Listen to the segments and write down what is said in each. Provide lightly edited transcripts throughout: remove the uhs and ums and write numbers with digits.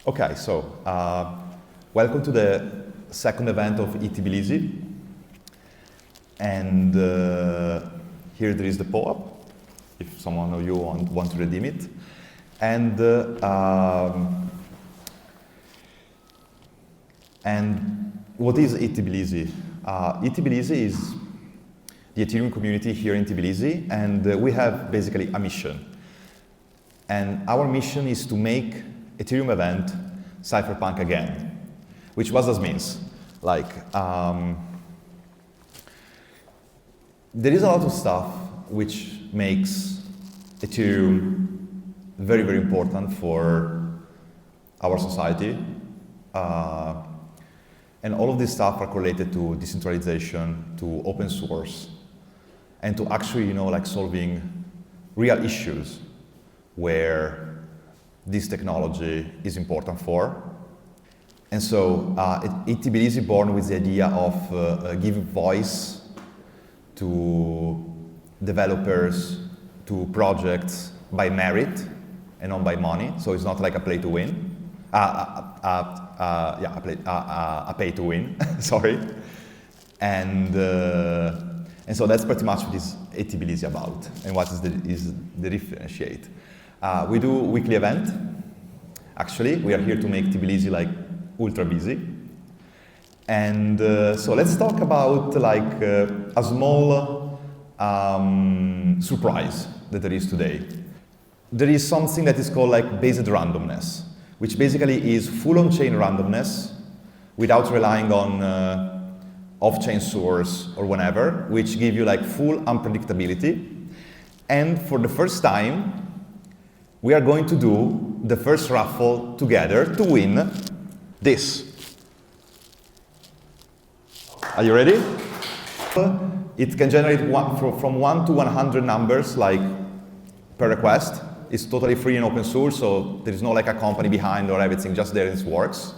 Okay, so welcome to the second event of ETH Tbilisi. And here there is the POAP, if someone of you want to redeem it. And what is ETH Tbilisi? ETH Tbilisi is the Ethereum community here in Tbilisi, and we have basically a mission. And our mission is to make Ethereum event Cypherpunk again, which what does means? Like, there is a lot of stuff which makes Ethereum very, very important for our society. And all of this stuff are correlated to decentralization, to open source, and to actually, like solving real issues where this technology is important for. And so ETH Tbilisi born with the idea of giving voice to developers, to projects by merit and not by money. So it's not like a play to win. A pay to win, sorry. And so that's pretty much what is ETH Tbilisi about and what is the differentiate. We do weekly event. Actually, we are here to make Tbilisi like ultra busy. And so let's talk about like a small surprise that there is today. There is something that is called like based randomness, which basically is full on-chain randomness without relying on off-chain source or whatever, which give you like full unpredictability. And for the first time, we are going to do the first raffle together to win this. Are you ready? It can generate from 1 to 100 numbers like per request. It's totally free and open source, so there is no like a company behind or everything, just there it works.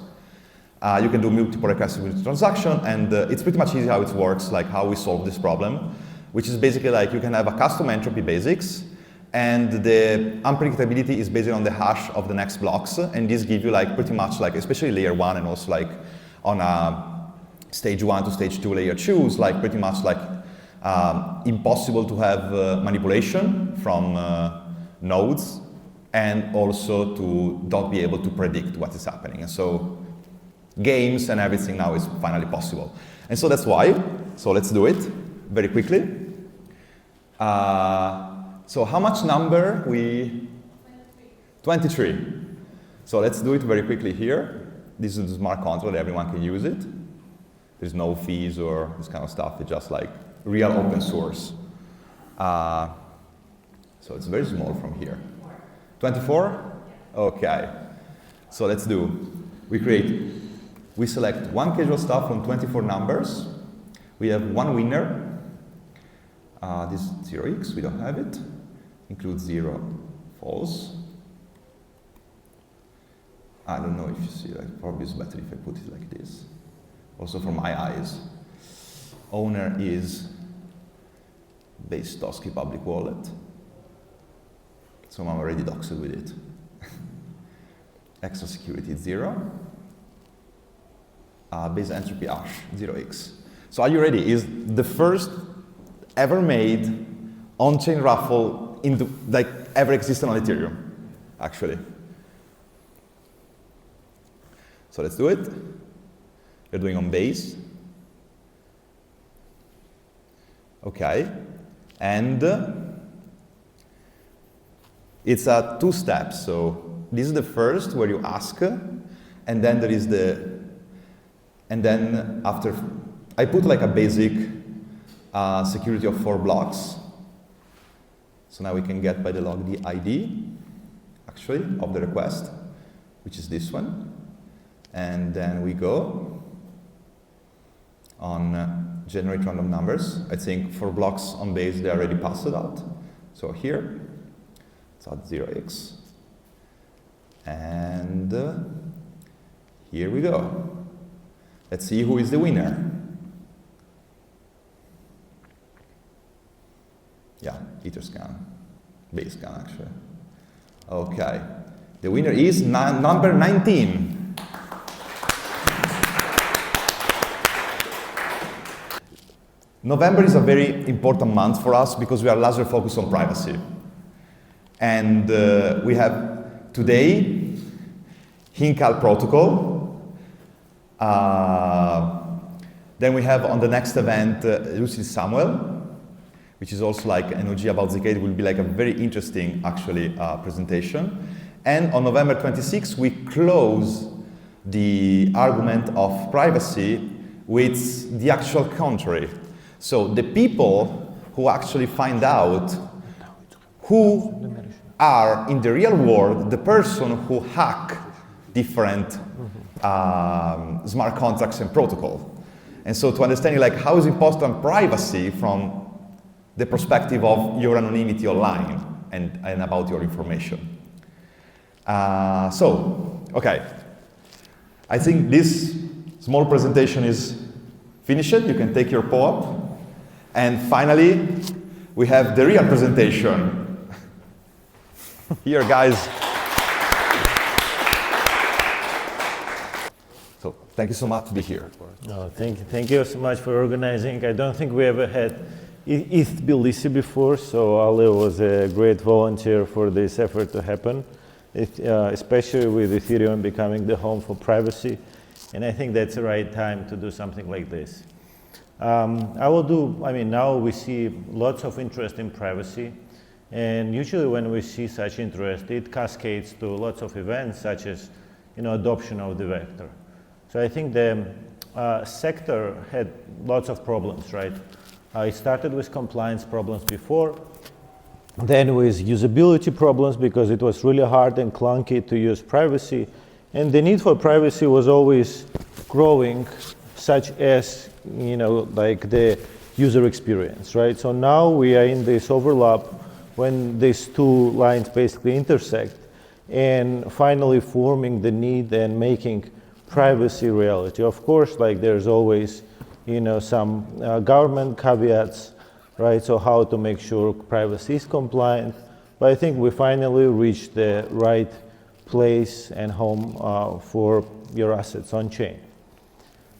You can do multiple requests with transaction, and it's pretty much easy how it works, like how we solve this problem, which is basically like you can have a custom entropy basics, and the unpredictability is based on the hash of the next blocks, and this gives you like pretty much like, especially layer 1 and also like on a stage 1 to stage 2 layer 2, like pretty much like impossible to have manipulation from nodes, and also to not be able to predict what is happening. And so games and everything now is finally possible. And so that's why, so let's do it very quickly. So how much number we? 23. So let's do it very quickly here. This is the smart contract, everyone can use it. There's no fees or this kind of stuff, it's just like real open source. So it's very small from here. 24? Okay. So let's do. We select one casual stuff from 24 numbers. We have one winner. This is 0x, we don't have it. Includes 0, false. I don't know if you see, like, probably it's better if I put it like this. Also for my eyes. Owner is base Tosky public wallet. So I'm already doxed with it. Extra security 0. Base entropy hash 0x. So are you ready? Is the first ever made on-chain raffle like ever existed on Ethereum, actually. So let's do it. We're doing on base. Okay, and it's a 2 steps. So this is the first where you ask, and then there is and then after, I put like a basic security of 4 blocks. So now we can get by the log the ID, actually, of the request, which is this one. And then we go on generate random numbers. I think 4 blocks on base, they already passed it out. So here, it's at 0x. And here we go. Let's see who is the winner. Yeah, Etherscan, base scan actually. Okay, The winner is number 19. November is a very important month for us because we are laser focused on privacy. And we have today Hinkal protocol. Then we have on the next event Lucid Samuel, which is also like an OG about Zk. It will be like a very interesting, actually, presentation. And on November 26th, we close the argument of privacy with the actual contrary. So the people who actually find out who are in the real world the person who hack different smart contracts and protocol. And so to understand like how is important privacy from the perspective of your anonymity online and about your information. Okay. I think this small presentation is finished. You can take your POAP. And finally, we have the real presentation. Here, guys. So thank you so much to be here. No, thank you so much for organizing. I don't think we ever had ETH Tbilisi before, so Ali was a great volunteer for this effort to happen, especially with Ethereum becoming the home for privacy. And I think that's the right time to do something like this. Now we see lots of interest in privacy. And usually when we see such interest, it cascades to lots of events such as adoption of the vector. So I think the sector had lots of problems, right? It started with compliance problems before, then with usability problems because it was really hard and clunky to use privacy. And the need for privacy was always growing, such as, like the user experience, right? So now we are in this overlap when these two lines basically intersect and finally forming the need and making privacy reality. Of course, like there's always, some government caveats, right? So how to make sure privacy is compliant. But I think we finally reached the right place and home for your assets on chain.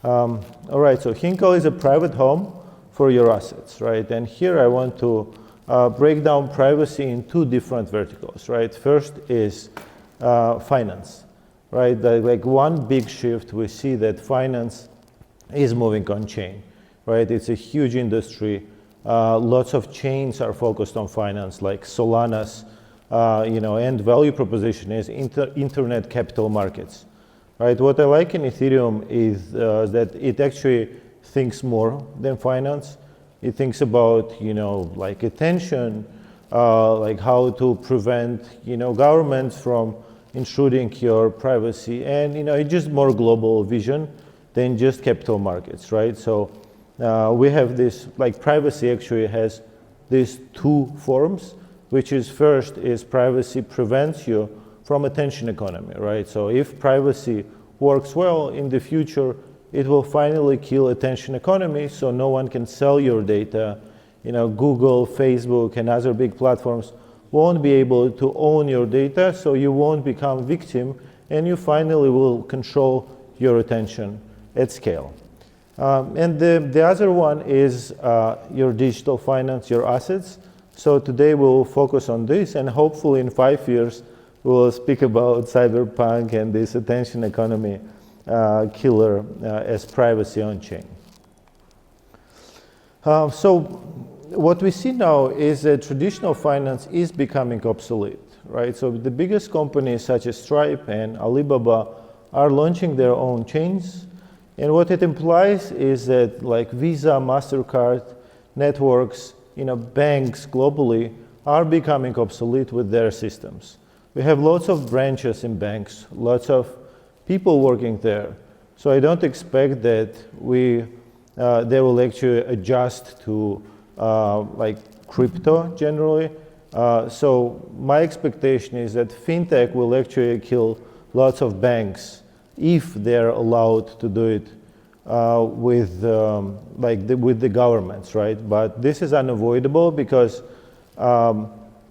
All right, so Hinkal is a private home for your assets, right? And here I want to break down privacy in two different verticals, right? First is finance, right? Like one big shift, we see that finance is moving on chain, right? It's a huge industry. Lots of chains are focused on finance, like Solana's, end value proposition is internet capital markets, right? What I like in Ethereum is that it actually thinks more than finance. It thinks about, like attention, like how to prevent, governments from intruding your privacy, and it's just more global vision than just capital markets, right? So we have this, like privacy actually has these two forms, which is first is privacy prevents you from attention economy, right? So if privacy works well in the future, it will finally kill attention economy, so no one can sell your data. Google, Facebook, and other big platforms won't be able to own your data, so you won't become victim, and you finally will control your attention at scale. And the other one is your digital finance, your assets. So today we'll focus on this, and hopefully in 5 years we'll speak about Cypherpunk and this attention economy killer as privacy on chain. So what we see now is that traditional finance is becoming obsolete, right? So the biggest companies such as Stripe and Alibaba are launching their own chains. And what it implies is that like Visa, MasterCard, networks, banks globally are becoming obsolete with their systems. We have lots of branches in banks, lots of people working there. So I don't expect that they will actually adjust to like crypto generally. So my expectation is that fintech will actually kill lots of banks if they're allowed to do it with the governments, right? But this is unavoidable because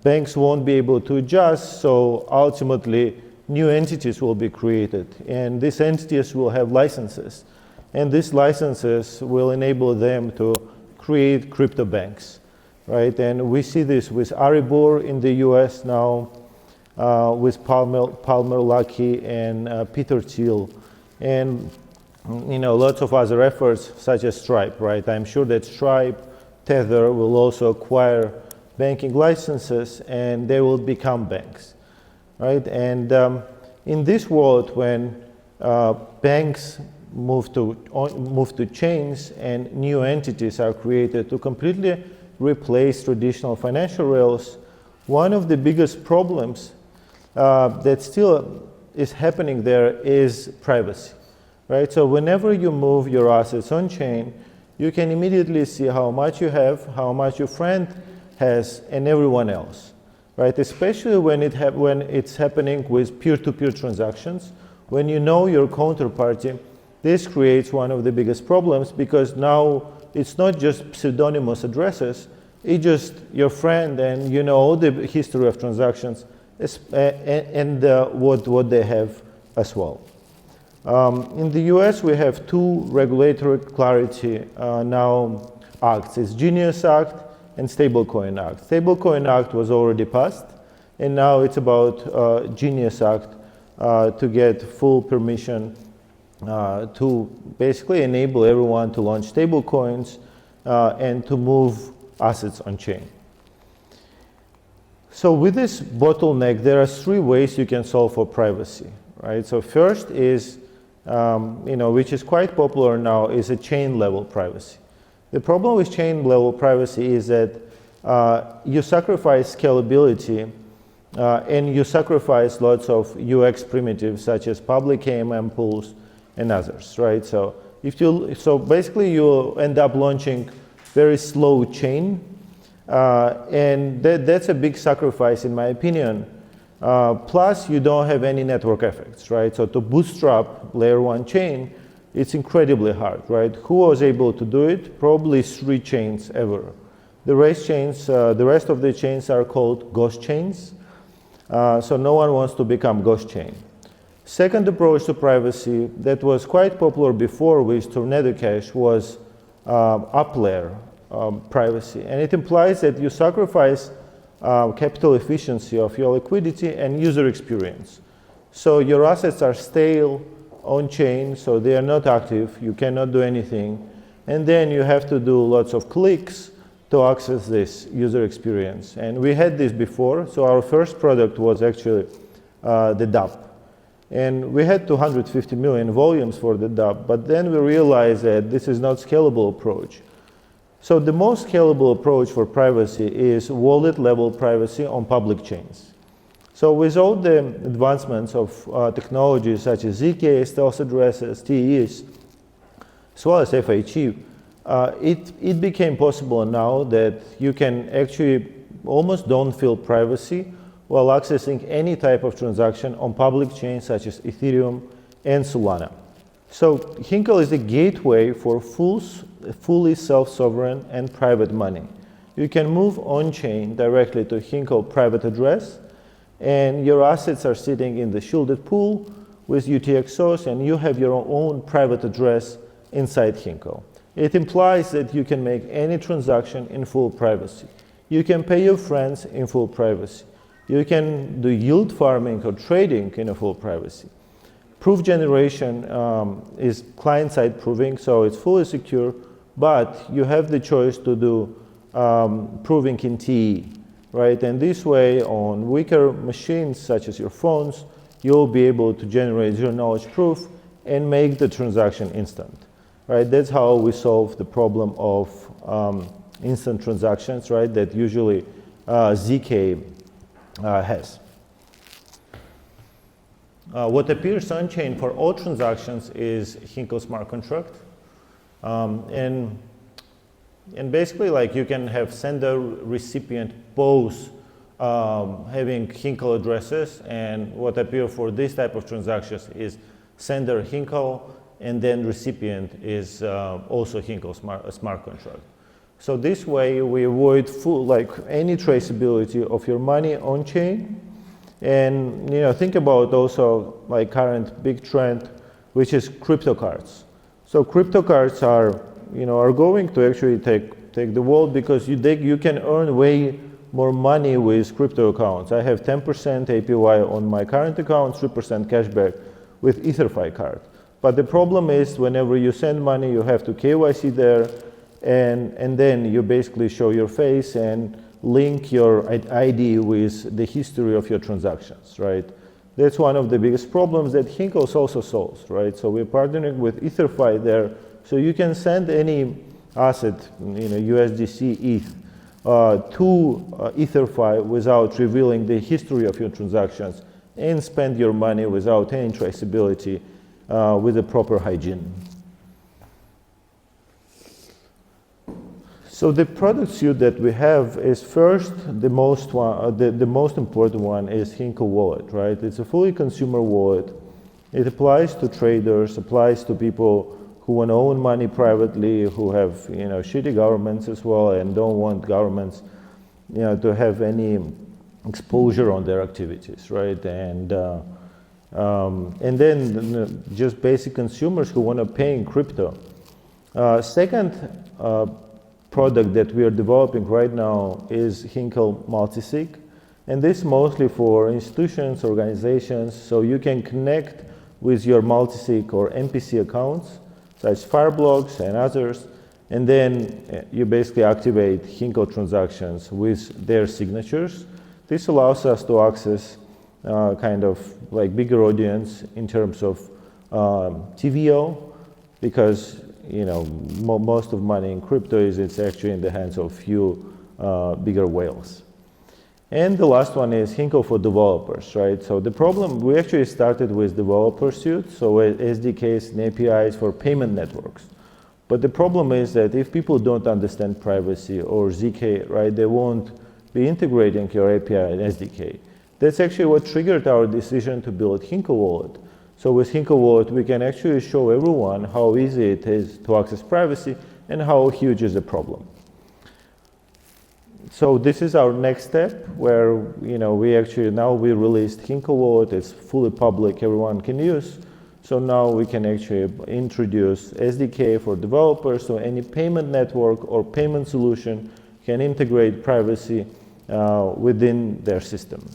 banks won't be able to adjust. So ultimately, new entities will be created, and these entities will have licenses, and these licenses will enable them to create crypto banks, right? And we see this with Aribor in the US now, with Palmer Luckey and Peter Thiel, and lots of other efforts such as Stripe, right? I'm sure that Stripe, Tether will also acquire banking licenses, and they will become banks, right? And in this world, when banks move to chains and new entities are created to completely replace traditional financial rails, one of the biggest problems that still is happening there is privacy, right? So whenever you move your assets on chain, you can immediately see how much you have, how much your friend has, and everyone else, right? Especially when it's happening with peer-to-peer transactions. When you know your counterparty, this creates one of the biggest problems, because now it's not just pseudonymous addresses, it's just your friend, and you know all the history of transactions and what they have as well. In the US, we have two regulatory clarity now acts. It's Genius Act and Stablecoin Act. Stablecoin Act was already passed, and now it's about Genius Act to get full permission to basically enable everyone to launch stablecoins and to move assets on chain. So with this bottleneck, there are three ways you can solve for privacy, right? So first is, which is quite popular now, is a chain level privacy. The problem with chain level privacy is that you sacrifice scalability and you sacrifice lots of UX primitives such as public AMM pools and others, right? So basically you end up launching very slow chain, and that's a big sacrifice in my opinion. Plus you don't have any network effects, right? So to bootstrap layer 1 chain, it's incredibly hard, right? Who was able to do it? Probably 3 chains ever. The rest of the chains are called ghost chains. So no one wants to become ghost chain. Second approach to privacy that was quite popular before with Tornado Cash was up layer privacy. And it implies that you sacrifice capital efficiency of your liquidity and user experience. So your assets are stale on chain, so they are not active, you cannot do anything. And then you have to do lots of clicks to access this user experience. And we had this before, so our first product was actually the DApp. And we had 250 million volumes for the DApp, but then we realized that this is not a scalable approach. So the most scalable approach for privacy is wallet level privacy on public chains. So with all the advancements of technologies such as ZK, stealth addresses, TEs, as well as FHE, it became possible now that you can actually almost don't feel privacy while accessing any type of transaction on public chains such as Ethereum and Solana. So Hinkal is a gateway for fully self-sovereign and private money. You can move on-chain directly to Hinkal private address, and your assets are sitting in the shielded pool with UTXOs, and you have your own private address inside Hinkal. It implies that you can make any transaction in full privacy. You can pay your friends in full privacy. You can do yield farming or trading in a full privacy. Proof generation is client-side proving, so it's fully secure, but you have the choice to do proving in TE, right? And this way, on weaker machines such as your phones, you'll be able to generate zero-knowledge proof and make the transaction instant, right? That's how we solve the problem of instant transactions, right? That usually ZK has. What appears on-chain for all transactions is Hinkal smart contract. And basically, like, you can have sender, recipient both having Hinkal addresses, and what appear for this type of transactions is sender Hinkal, and then recipient is also Hinkal smart contract. So this way we avoid any traceability of your money on-chain, And think about also like current big trend, which is crypto cards. So crypto cards are going to actually take the world, because you can earn way more money with crypto accounts. I have 10% APY on my current account, 3% cashback with EtherFi card. But the problem is whenever you send money, you have to KYC there, and then you basically show your face and link your ID with the history of your transactions, right? That's one of the biggest problems that Hinkal also solves, right? So we're partnering with EtherFi there, so you can send any asset, USDC, ETH, to EtherFi without revealing the history of your transactions, and spend your money without any traceability, with a proper hygiene. So the product suite that we have is first, the most important one is Hinkal Wallet, right? It's a fully consumer wallet. It applies to traders, applies to people who want to own money privately, who have shitty governments as well, and don't want governments to have any exposure on their activities, right? And then just basic consumers who want to pay in crypto. Second product that we are developing right now is Hinkal Multisig, and this mostly for institutions, organizations, so you can connect with your Multisig or MPC accounts, such as Fireblocks and others, and then you basically activate Hinkal transactions with their signatures. This allows us to access kind of like bigger audience in terms of TVO, because most of money in crypto it's actually in the hands of few bigger whales. And the last one is Hinkal for developers, right? So the problem, we actually started with developer suite, so SDKs and APIs for payment networks. But the problem is that if people don't understand privacy or ZK, right, they won't be integrating your API and SDK. That's actually what triggered our decision to build Hinkal Wallet. So with Hinkal Wallet, we can actually show everyone how easy it is to access privacy and how huge is the problem. So this is our next step, where we released Hinkal Wallet. It's fully public, everyone can use. So now we can actually introduce SDK for developers, so any payment network or payment solution can integrate privacy within their system.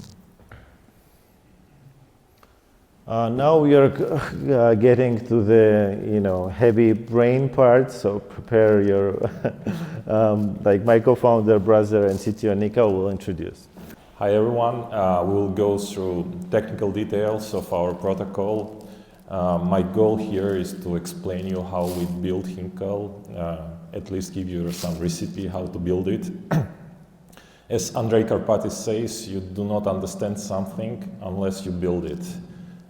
Now we are getting to the heavy brain part, so prepare your like my co-founder, brother, and CTO Nika will introduce. Hi everyone, we will go through technical details of our protocol. My goal here is to explain you how we build Hinkal, at least give you some recipe how to build it. As Andrei Karpatis says, you do not understand something unless you build it.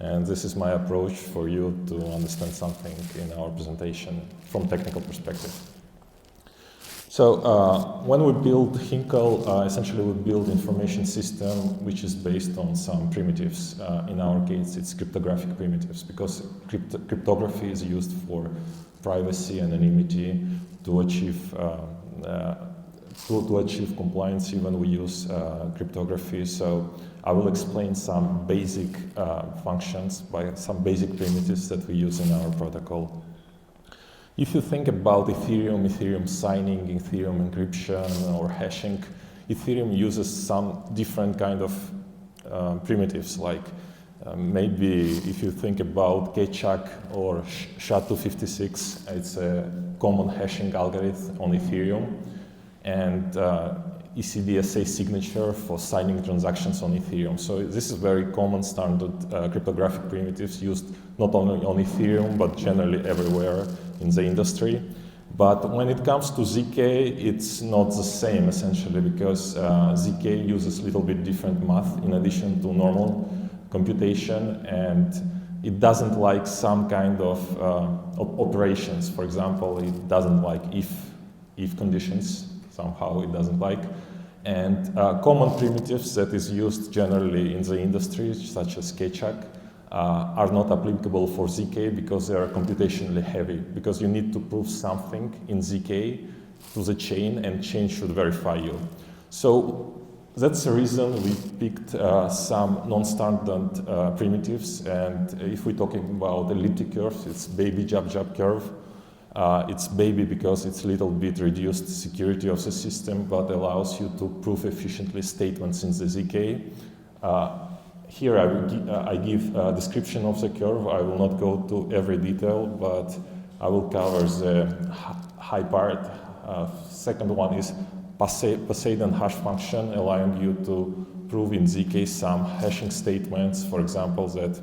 And this is my approach for you to understand something in our presentation from technical perspective. So when we build Hinkal, essentially we build information system which is based on some primitives. In our case, it's cryptographic primitives, because cryptography is used for privacy and anonymity to achieve compliance when we use cryptography. So I will explain some basic functions by some basic primitives that we use in our protocol. If you think about Ethereum signing, Ethereum encryption or hashing, Ethereum uses some different kind of primitives, like maybe if you think about Keccak or SHA-256, it's a common hashing algorithm on Ethereum, and ECDSA signature for signing transactions on Ethereum. So this is very common standard cryptographic primitives used not only on Ethereum, but generally everywhere in the industry. But when it comes to ZK, it's not the same essentially, because ZK uses a little bit different math in addition to normal computation, and it doesn't like some kind of operations. For example, it doesn't like if conditions. Somehow it doesn't like. And common primitives that is used generally in the industry, such as Keccak, are not applicable for ZK because they are computationally heavy, because you need to prove something in ZK to the chain, and chain should verify you. So that's the reason we picked some non-standard primitives. And if we're talking about elliptic curves, it's baby jab curve. It's baby because it's a little bit reduced security of the system, but allows you to prove efficiently statements in the ZK. Here I give a description of the curve. I will not go to every detail, but I will cover the high part. Second one is Poseidon hash function, allowing you to prove in ZK some hashing statements, for example, that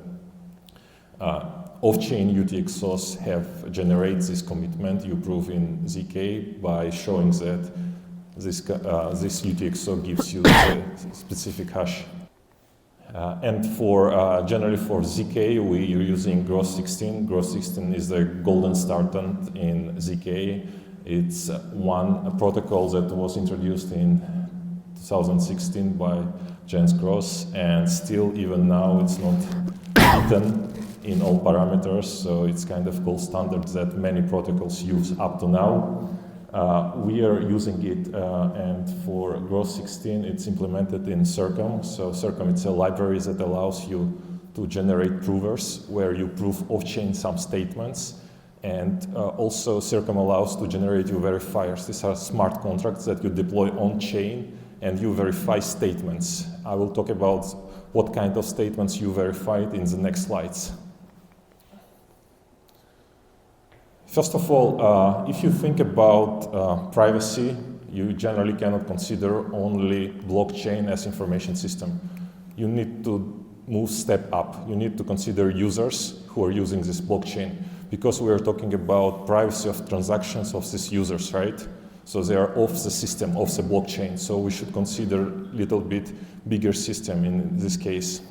off-chain UTXOs generate this commitment. You prove in ZK by showing that this UTXO gives you the specific hash. And generally for ZK, we are using Groth16. Groth16 is the golden standard in ZK. It's one protocol that was introduced in 2016 by Jens Gross, and still even now it's not beaten in all parameters, so it's kind of gold standard that many protocols use up to now. We are using it, and for Groth16 it's implemented in Circum. So Circum, it's a library that allows you to generate provers where you prove off-chain some statements. And also Circum allows to generate you verifiers. These are smart contracts that you deploy on-chain and you verify statements. I will talk about what kind of statements you verified in the next slides. First of all, if you think about privacy, you generally cannot consider only blockchain as information system. You need to move step up. You need to consider users who are using this blockchain, because we are talking about privacy of transactions of these users, right? So they are off the system, off the blockchain. So we should consider a little bit bigger system in this case.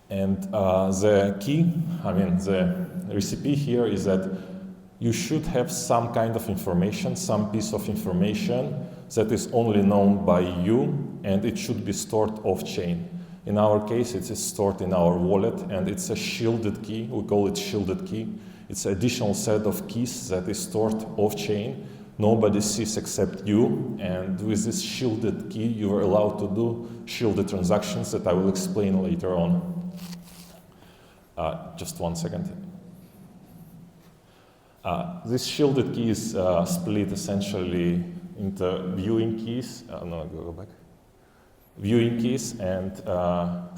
And the key, the recipe here is that you should have some kind of information, some piece of information that is only known by you, and it should be stored off-chain. In our case, it is stored in our wallet, and it's a shielded key. We call it shielded key. It's an additional set of keys that is stored off-chain. Nobody sees except you, and with this shielded key, you are allowed to do shielded transactions that I will explain later on. Just 1 second. This shielded key is split essentially into viewing keys. Go back. Viewing keys and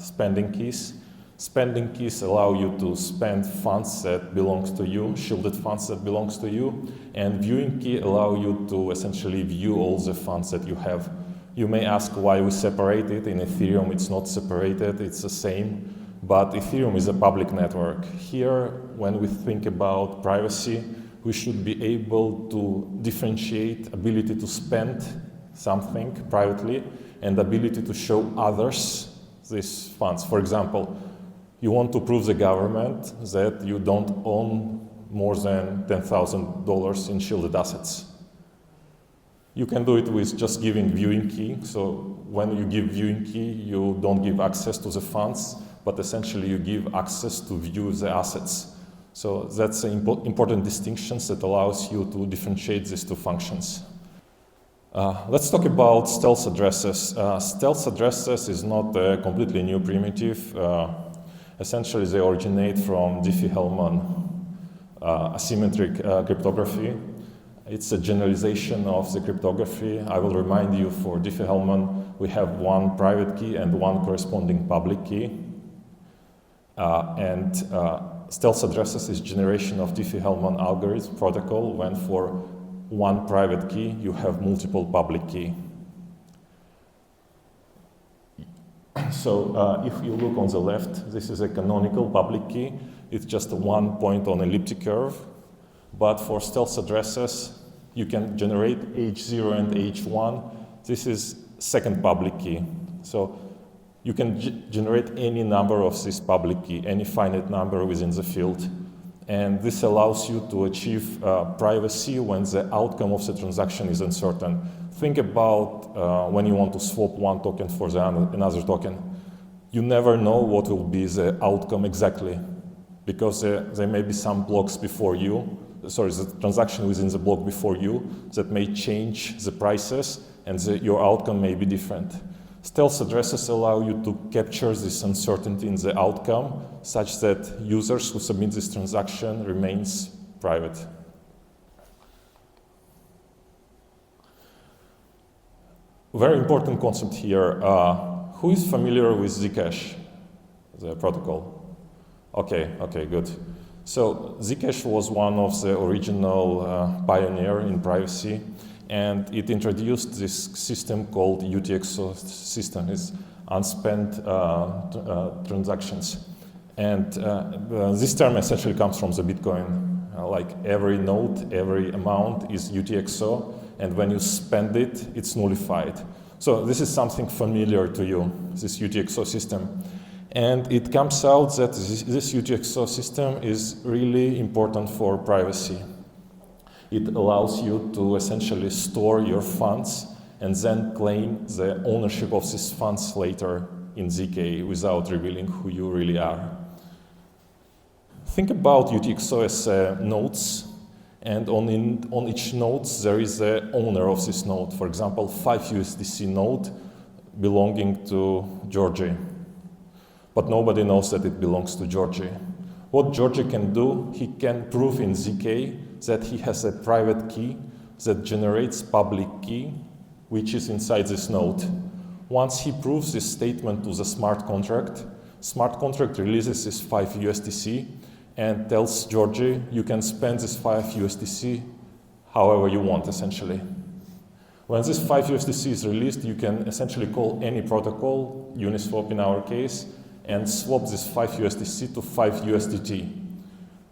spending keys. Spending keys allow you to spend funds that belongs to you, shielded funds that belongs to you, and viewing key allow you to essentially view all the funds that you have. You may ask why we separate it. In Ethereum it's not separated, it's the same, but Ethereum is a public network. Here, when we think about privacy, we should be able to differentiate ability to spend something privately and ability to show others these funds. For example, you want to prove the government that you don't own more than $10,000 in shielded assets. You can do it with just giving viewing key. So when you give viewing key, you don't give access to the funds, but essentially you give access to view the assets. So that's an important distinction that allows you to differentiate these two functions. Let's talk about stealth addresses. Stealth addresses is not a completely new primitive. Essentially, they originate from Diffie-Hellman asymmetric cryptography. It's a generalization of the cryptography. I will remind you, for Diffie-Hellman, we have one private key and one corresponding public key. Stealth addresses is generation of Diffie-Hellman algorithm protocol, when for one private key you have multiple public key. So if you look on the left, this is a canonical public key. It's just one point on elliptic curve. But for stealth addresses, you can generate H0 and H1. This is second public key. So you can generate any number of this public key, any finite number within the field. And this allows you to achieve privacy when the outcome of the transaction is uncertain. Think about when you want to swap one token for another token. You never know what will be the outcome exactly, because there may be some blocks before you, the transaction within the block before you that may change the prices, and your outcome may be different. Stealth addresses allow you to capture this uncertainty in the outcome, such that users who submit this transaction remains private. Very important concept here. Who is familiar with Zcash, the protocol? Okay, good. So Zcash was one of the original pioneer in privacy, and it introduced this system called UTXO system. It's unspent transactions. And this term essentially comes from the Bitcoin. Like every node, every amount is UTXO, and when you spend it, it's nullified. So this is something familiar to you, this UTXO system. And it comes out that this UTXO system is really important for privacy. It allows you to essentially store your funds and then claim the ownership of these funds later in ZK without revealing who you really are. Think about UTXO as nodes, and on each node there is the owner of this node. For example, 5 USDC node belonging to Georgi. But nobody knows that it belongs to Georgi. What Georgi can do, he can prove in ZK that he has a private key that generates public key, which is inside this node. Once he proves this statement to the smart contract releases this 5 USDC and tells Georgi, you can spend this 5 USDC however you want, essentially. When this 5 USDC is released, you can essentially call any protocol, Uniswap in our case, and swap this 5 USDC to 5 USDT.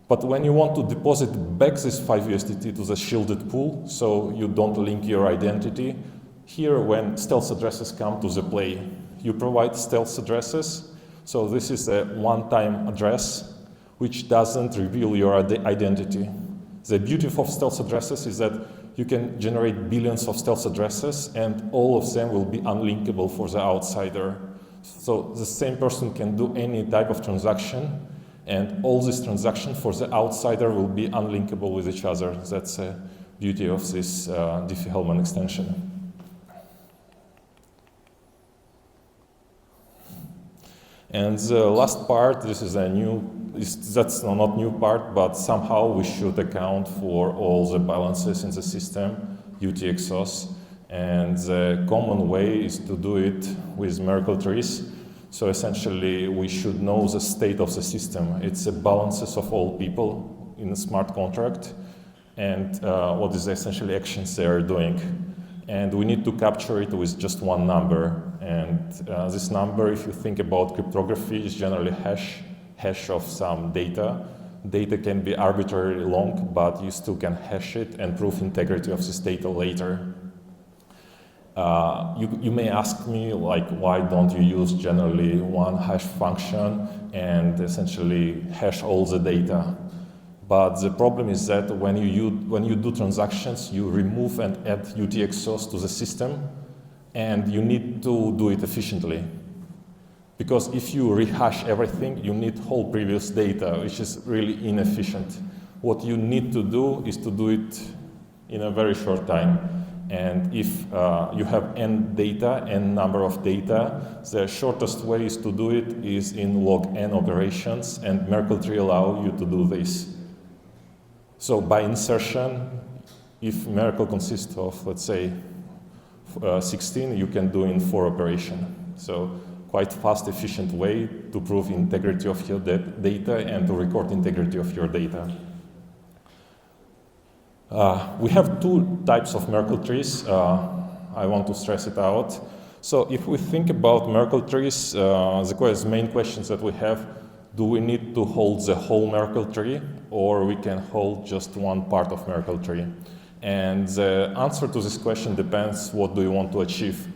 But when you want to deposit back this 5 USDT to the shielded pool, so you don't link your identity, here when stealth addresses come to the play, you provide stealth addresses. So this is a one-time address which doesn't reveal your identity. The beauty of stealth addresses is that you can generate billions of stealth addresses and all of them will be unlinkable for the outsider. So the same person can do any type of transaction, and all these transactions for the outsider will be unlinkable with each other. That's the beauty of this Diffie-Hellman extension. And the last part, this is a that's not new part, but somehow we should account for all the balances in the system, UTXOs. And the common way is to do it with miracle trees. So essentially, we should know the state of the system. It's the balances of all people in a smart contract and what is essentially actions they are doing. And we need to capture it with just one number. And this number, if you think about cryptography, is generally hash of some data. Data can be arbitrarily long, but you still can hash it and prove integrity of this data later. You may ask me, like, why don't you use generally one hash function and essentially hash all the data? But the problem is that when you do transactions, you remove and add UTXOs to the system, and you need to do it efficiently. Because if you rehash everything, you need whole previous data, which is really inefficient. What you need to do is to do it in a very short time. And if you have n data, n number of data, the shortest way is to do it is in log n operations, and Merkle tree allow you to do this. So by insertion, if Merkle consists of, let's say, 16, you can do in 4 operations. So quite fast, efficient way to prove integrity of your data and to record integrity of your data. We have 2 types of Merkle trees. I want to stress it out. So if we think about Merkle trees, the main questions that we have, do we need to hold the whole Merkle tree, or we can hold just one part of Merkle tree? And the answer to this question depends what do you want to achieve.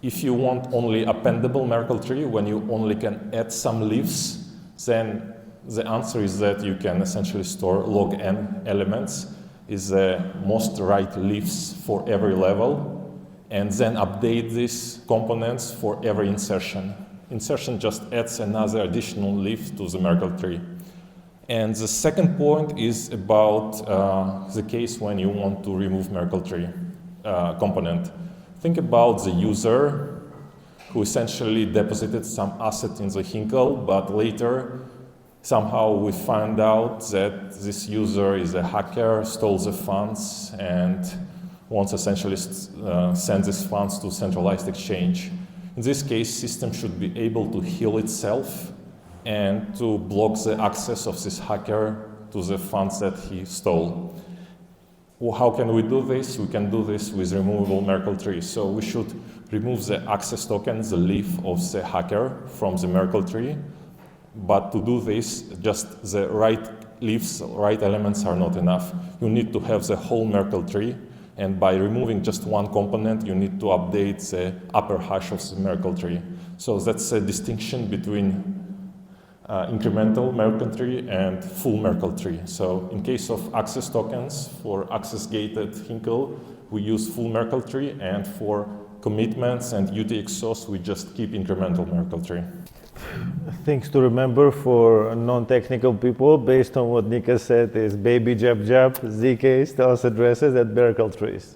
If you want only appendable Merkle tree, when you only can add some leaves, then the answer is that you can essentially store log n elements, is the most right leaves for every level, and then update these components for every insertion. Insertion just adds another additional leaf to the Merkle tree. And the second point is about the case when you want to remove Merkle tree component. Think about the user who essentially deposited some asset in the Hinkal, but later somehow we find out that this user is a hacker, stole the funds, and wants essentially send these funds to centralized exchange. In this case, system should be able to heal itself and to block the access of this hacker to the funds that he stole. Well, how can we do this? We can do this with removable Merkle tree. So we should remove the access token, the leaf of the hacker from the Merkle tree. But to do this, just the right leaves, right elements are not enough. You need to have the whole Merkle tree. And by removing just one component, you need to update the upper hash of the Merkle tree. So that's a distinction between incremental Merkle tree and full Merkle tree. So in case of access tokens, for access gated Hinkal, we use full Merkle tree, and for commitments and UTXOs, we just keep incremental Merkle tree. Things to remember for non-technical people, based on what Nika said, is baby jab jab, ZK, status addresses, and Merkle trees.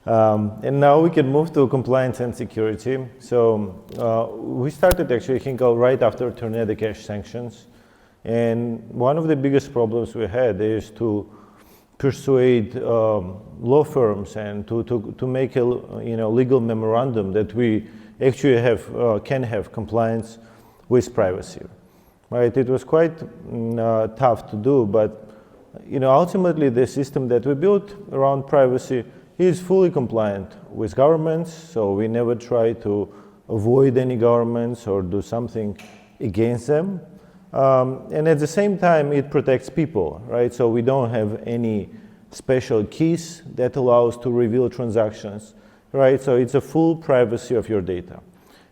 And now we can move to compliance and security. So we started actually Hinkal right after Tornado Cash sanctions. And one of the biggest problems we had is to persuade law firms and to make a legal memorandum that we actually can have compliance with privacy. Right? It was quite tough to do, but ultimately the system that we built around privacy is fully compliant with governments, so we never try to avoid any governments or do something against them. And at the same time, it protects people, right? So we don't have any special keys that allows to reveal transactions, right? So it's a full privacy of your data.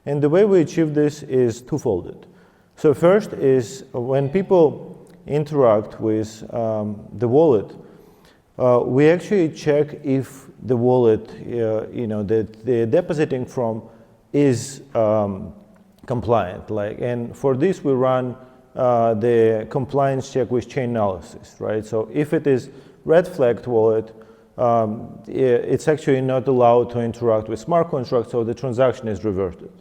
And the way we achieve this is twofold. So first is when people interact with the wallet, we actually check if the wallet, that they're depositing from is compliant. And for this, we run the compliance check with chain analysis, right? So if it is red flagged wallet, it's actually not allowed to interact with smart contracts, so the transaction is reverted,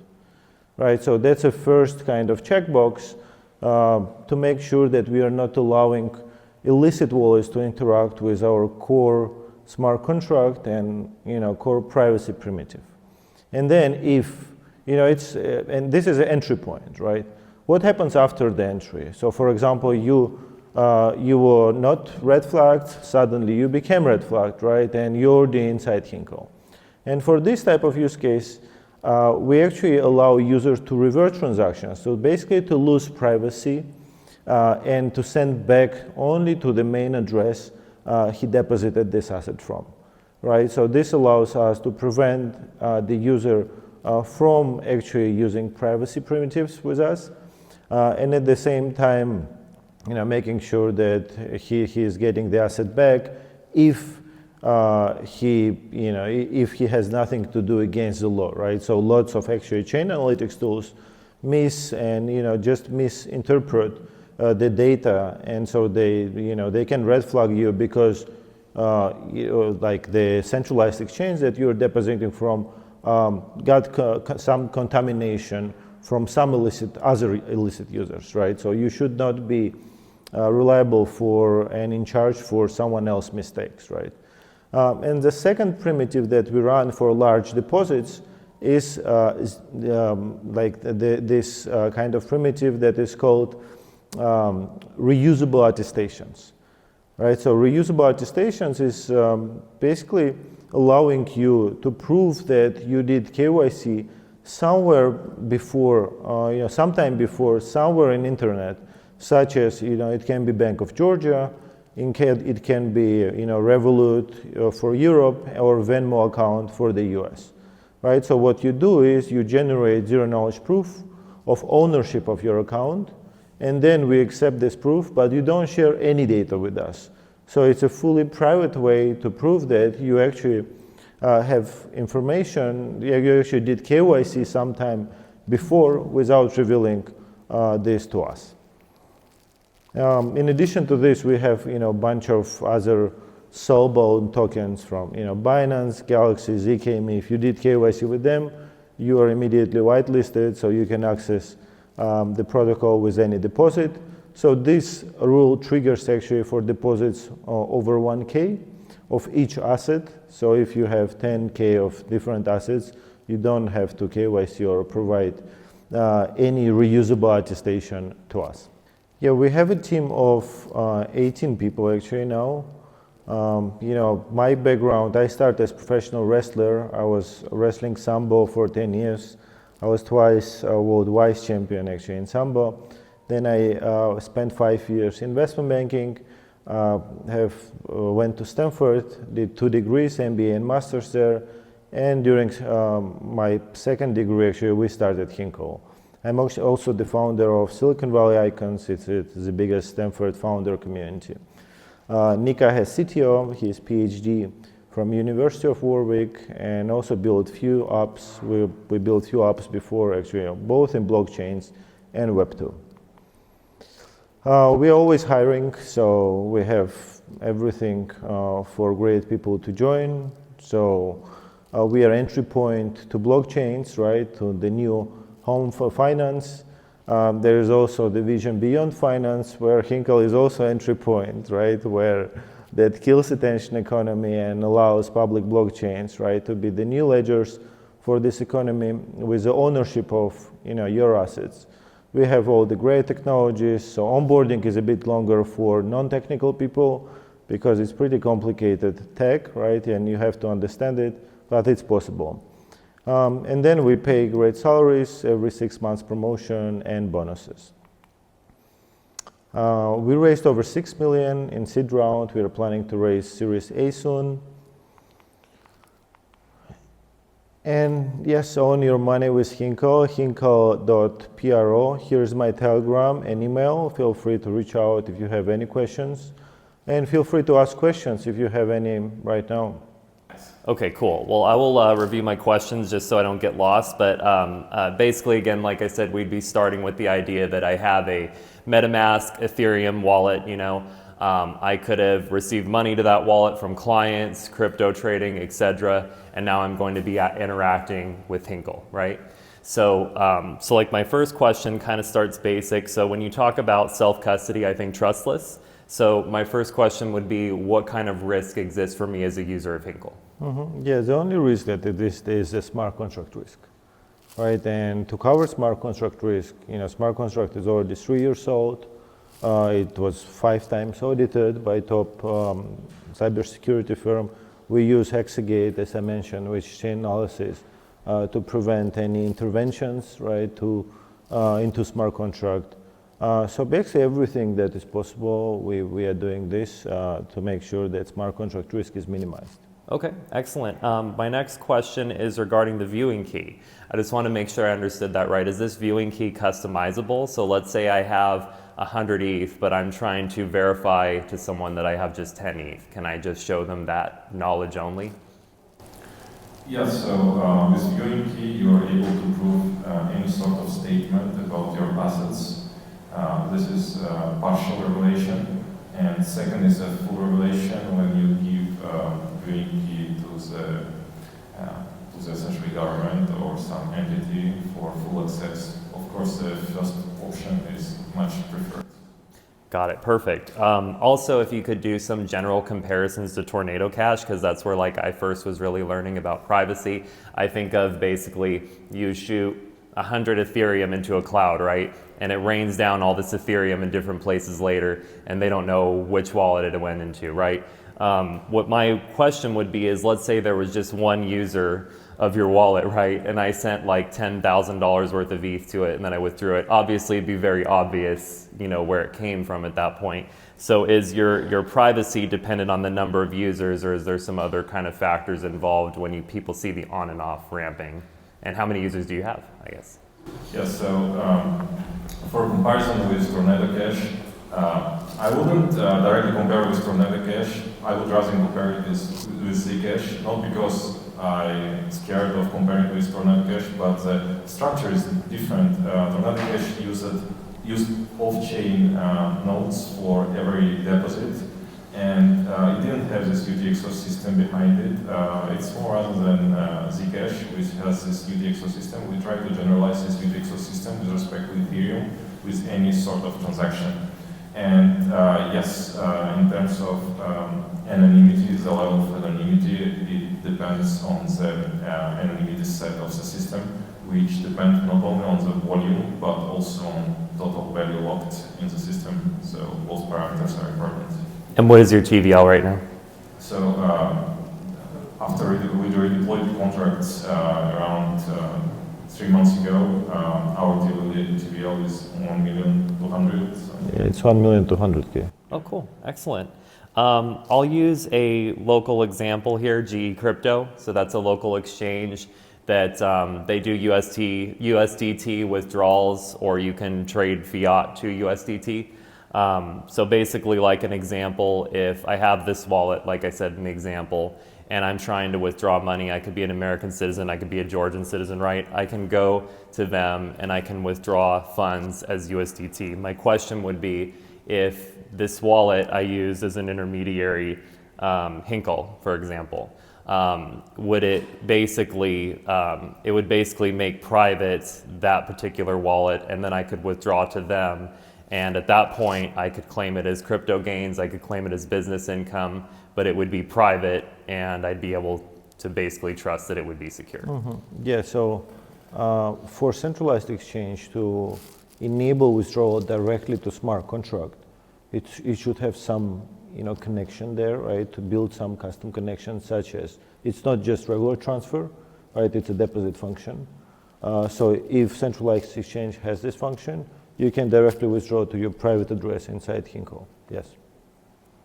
right? So that's a first kind of checkbox to make sure that we are not allowing illicit wallets to interact with our core smart contract and core privacy primitive. And then if and this is an entry point, right? What happens after the entry? So for example, you were not red flagged, suddenly you became red flagged, right? And you're the inside Hinkal. And for this type of use case, we actually allow users to revert transactions. So basically to lose privacy and to send back only to the main address he deposited this asset from, right? So this allows us to prevent the user from actually using privacy primitives with us, and at the same time, making sure that he is getting the asset back if if he has nothing to do against the law, right? So lots of actually chain analytics tools just misinterpret the data, and so they can red flag you because like the centralized exchange that you're depositing from got some contamination from some other illicit users, right? So you should not be reliable for and in charge for someone else's mistakes, right? And the second primitive that we run for large deposits is this kind of primitive that is called reusable attestations, right? So reusable attestations is basically allowing you to prove that you did KYC somewhere before, sometime before, somewhere in internet, such as, it can be Bank of Georgia, it can be, Revolut for Europe, or Venmo account for the US, right? So what you do is you generate zero knowledge proof of ownership of your account, and then we accept this proof, but you don't share any data with us. So it's a fully private way to prove that you actually have information, you actually did KYC sometime before without revealing this to us. In addition to this, we have a bunch of other soul-bound tokens from Binance, Galaxy, ZK. If you did KYC with them, you are immediately whitelisted, so you can access the protocol with any deposit. So this rule triggers actually for deposits over 1K of each asset. So if you have 10K of different assets, you don't have to KYC or provide any reusable attestation to us. Yeah, we have a team of 18 people actually now. You know, my background, I started as a professional wrestler. I was wrestling Sambo for 10 years. I was twice world vice champion actually in Sambo. Then I spent 5 years in investment banking, went to Stanford, did 2 degrees, MBA and master's there. And during my second degree, actually, we started Hinkal. I'm also the founder of Silicon Valley Icons. It's the biggest Stanford founder community. Nika has CTO, he's PhD from University of Warwick, and also built few apps. We built few apps before, actually, both in blockchains and Web2. We're always hiring, so we have everything for great people to join. So we are entry point to blockchains, right, to the new home for finance. There is also the vision beyond finance, where Hinkal is also entry point, right, where that kills attention economy and allows public blockchains, right, to be the new ledgers for this economy with the ownership of, you know, your assets. We have all the great technologies, so onboarding is a bit longer for non-technical people because it's pretty complicated tech, right, and you have to understand it, but it's possible. And then we pay great salaries, every 6 months promotion and bonuses. We raised over 6 million in seed round. We are planning to raise Series A soon. And yes, own your money with Hinkal, hinkal.pro. Here's my Telegram and email. Feel free to reach out if you have any questions. And feel free to ask questions if you have any right now. Okay, cool. Well, I will review my questions just so I don't get lost. But basically, again, like I said, we'd be starting with the idea that I have a MetaMask Ethereum wallet. You know, I could have received money to that wallet from clients, crypto trading, etc. And now I'm going to be interacting with Hinkal, right? So, so like my first question kind of starts basic. So when you talk about self-custody, I think trustless. So my first question would be, what kind of risk exists for me as a user of Hinkal? Yeah, the only risk that exists is a smart contract risk, right? And to cover smart contract risk, you know, smart contract is already 3 years old. It was 5 times audited by top cybersecurity firm. We use Hexagate, as I mentioned, which is chain analysis to prevent any interventions, right, into smart contract. So basically everything that is possible, we are doing this to make sure that smart contract risk is minimized. Okay, excellent. My next question is regarding the viewing key. I just want to make sure I understood that right. Is this viewing key customizable? So let's say I have 100 ETH, but I'm trying to verify to someone that I have just 10 ETH. Can I just show them that knowledge only? Yes, so with viewing key, you are able to prove any sort of statement about your assets. This is partial revelation, and second is a full revelation when you give viewing key to the essentially government or some entity for full access. Of course, the first option is much preferred. Got it, perfect. Also, if you could do some general comparisons to Tornado Cash, because that's where like I first was really learning about privacy. I think of basically you shoot 100 Ethereum into a cloud, right? And it rains down all this Ethereum in different places later, and they don't know which wallet it went into, right? What my question would be is, let's say there was just one user of your wallet, right? And I sent like $10,000 worth of ETH to it, and then I withdrew it. Obviously, it'd be very obvious, you know, where it came from at that point. So is your privacy dependent on the number of users, or is there some other kind of factors involved when people see the on and off ramping? And how many users do you have, I guess? Yes, so for comparison with Tornado Cash, I wouldn't directly compare with Tornado Cash. I would rather compare it with Zcash, not because I'm scared of comparing with Tornado Cash, but the structure is different. Tornado Cash used off-chain nodes for every deposit, and it didn't have this UTXO system behind it. It's more rather than Zcash, which has this UTXO system. We try to generalize this UTXO system with respect to Ethereum with any sort of transaction. And yes, in terms of anonymity, the level of anonymity, it depends on the anonymity set of the system, which depends not only on the volume, but also on total value locked in the system. So both parameters are important. And what is your TVL right now? So after we redeployed the contracts around 3 months ago, our TVL is 1,200,000. So. Yeah, it's 1,200,000. Oh, cool. Excellent. I'll use a local example here, GE Crypto. So that's a local exchange that they do USDT withdrawals, or you can trade fiat to USDT. So basically, like an example, if I have this wallet, like I said in the example, and I'm trying to withdraw money, I could be an American citizen, I could be a Georgian citizen, right? I can go to them and I can withdraw funds as USDT. My question would be, if this wallet I use as an intermediary, Hinkal, for example, would it basically, it would basically make private that particular wallet, and then I could withdraw to them. And at that point, I could claim it as crypto gains, I could claim it as business income, but it would be private, and I'd be able to basically trust that it would be secure. Yeah, so for centralized exchange to enable withdrawal directly to smart contract, it should have some connection there, right? To build some custom connections, such as it's not just regular transfer, right? It's a deposit function. So if centralized exchange has this function, you can directly withdraw to your private address inside Hinkal. Yes.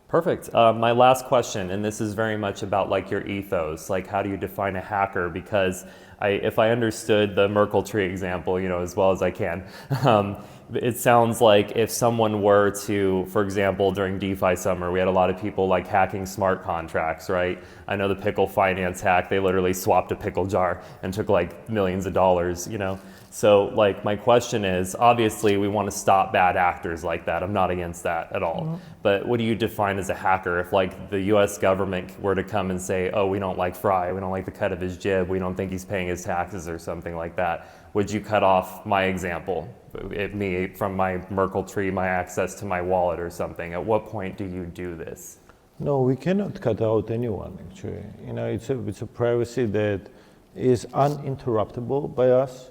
Perfect. My last question, and this is very much about like your ethos, like how do you define a hacker? Because if I understood the Merkle tree example, as well as I can, it sounds like if someone were to, for example, during DeFi summer, we had a lot of people like hacking smart contracts, right? I know the pickle finance hack, they literally swapped a pickle jar and took like millions of dollars, So like my question is, obviously we want to stop bad actors like that. I'm not against that at all. Mm-hmm. But what do you define as a hacker? If like the US government were to come and say, oh, we don't like Fry, we don't like the cut of his jib, we don't think he's paying his taxes or something like that, would you cut off my example, me from my Merkle tree, my access to my wallet or something? At what point do you do this? No, we cannot cut out anyone actually. It's a privacy that is uninterruptible by us.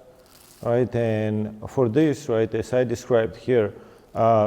Right, and for this, right, as I described here,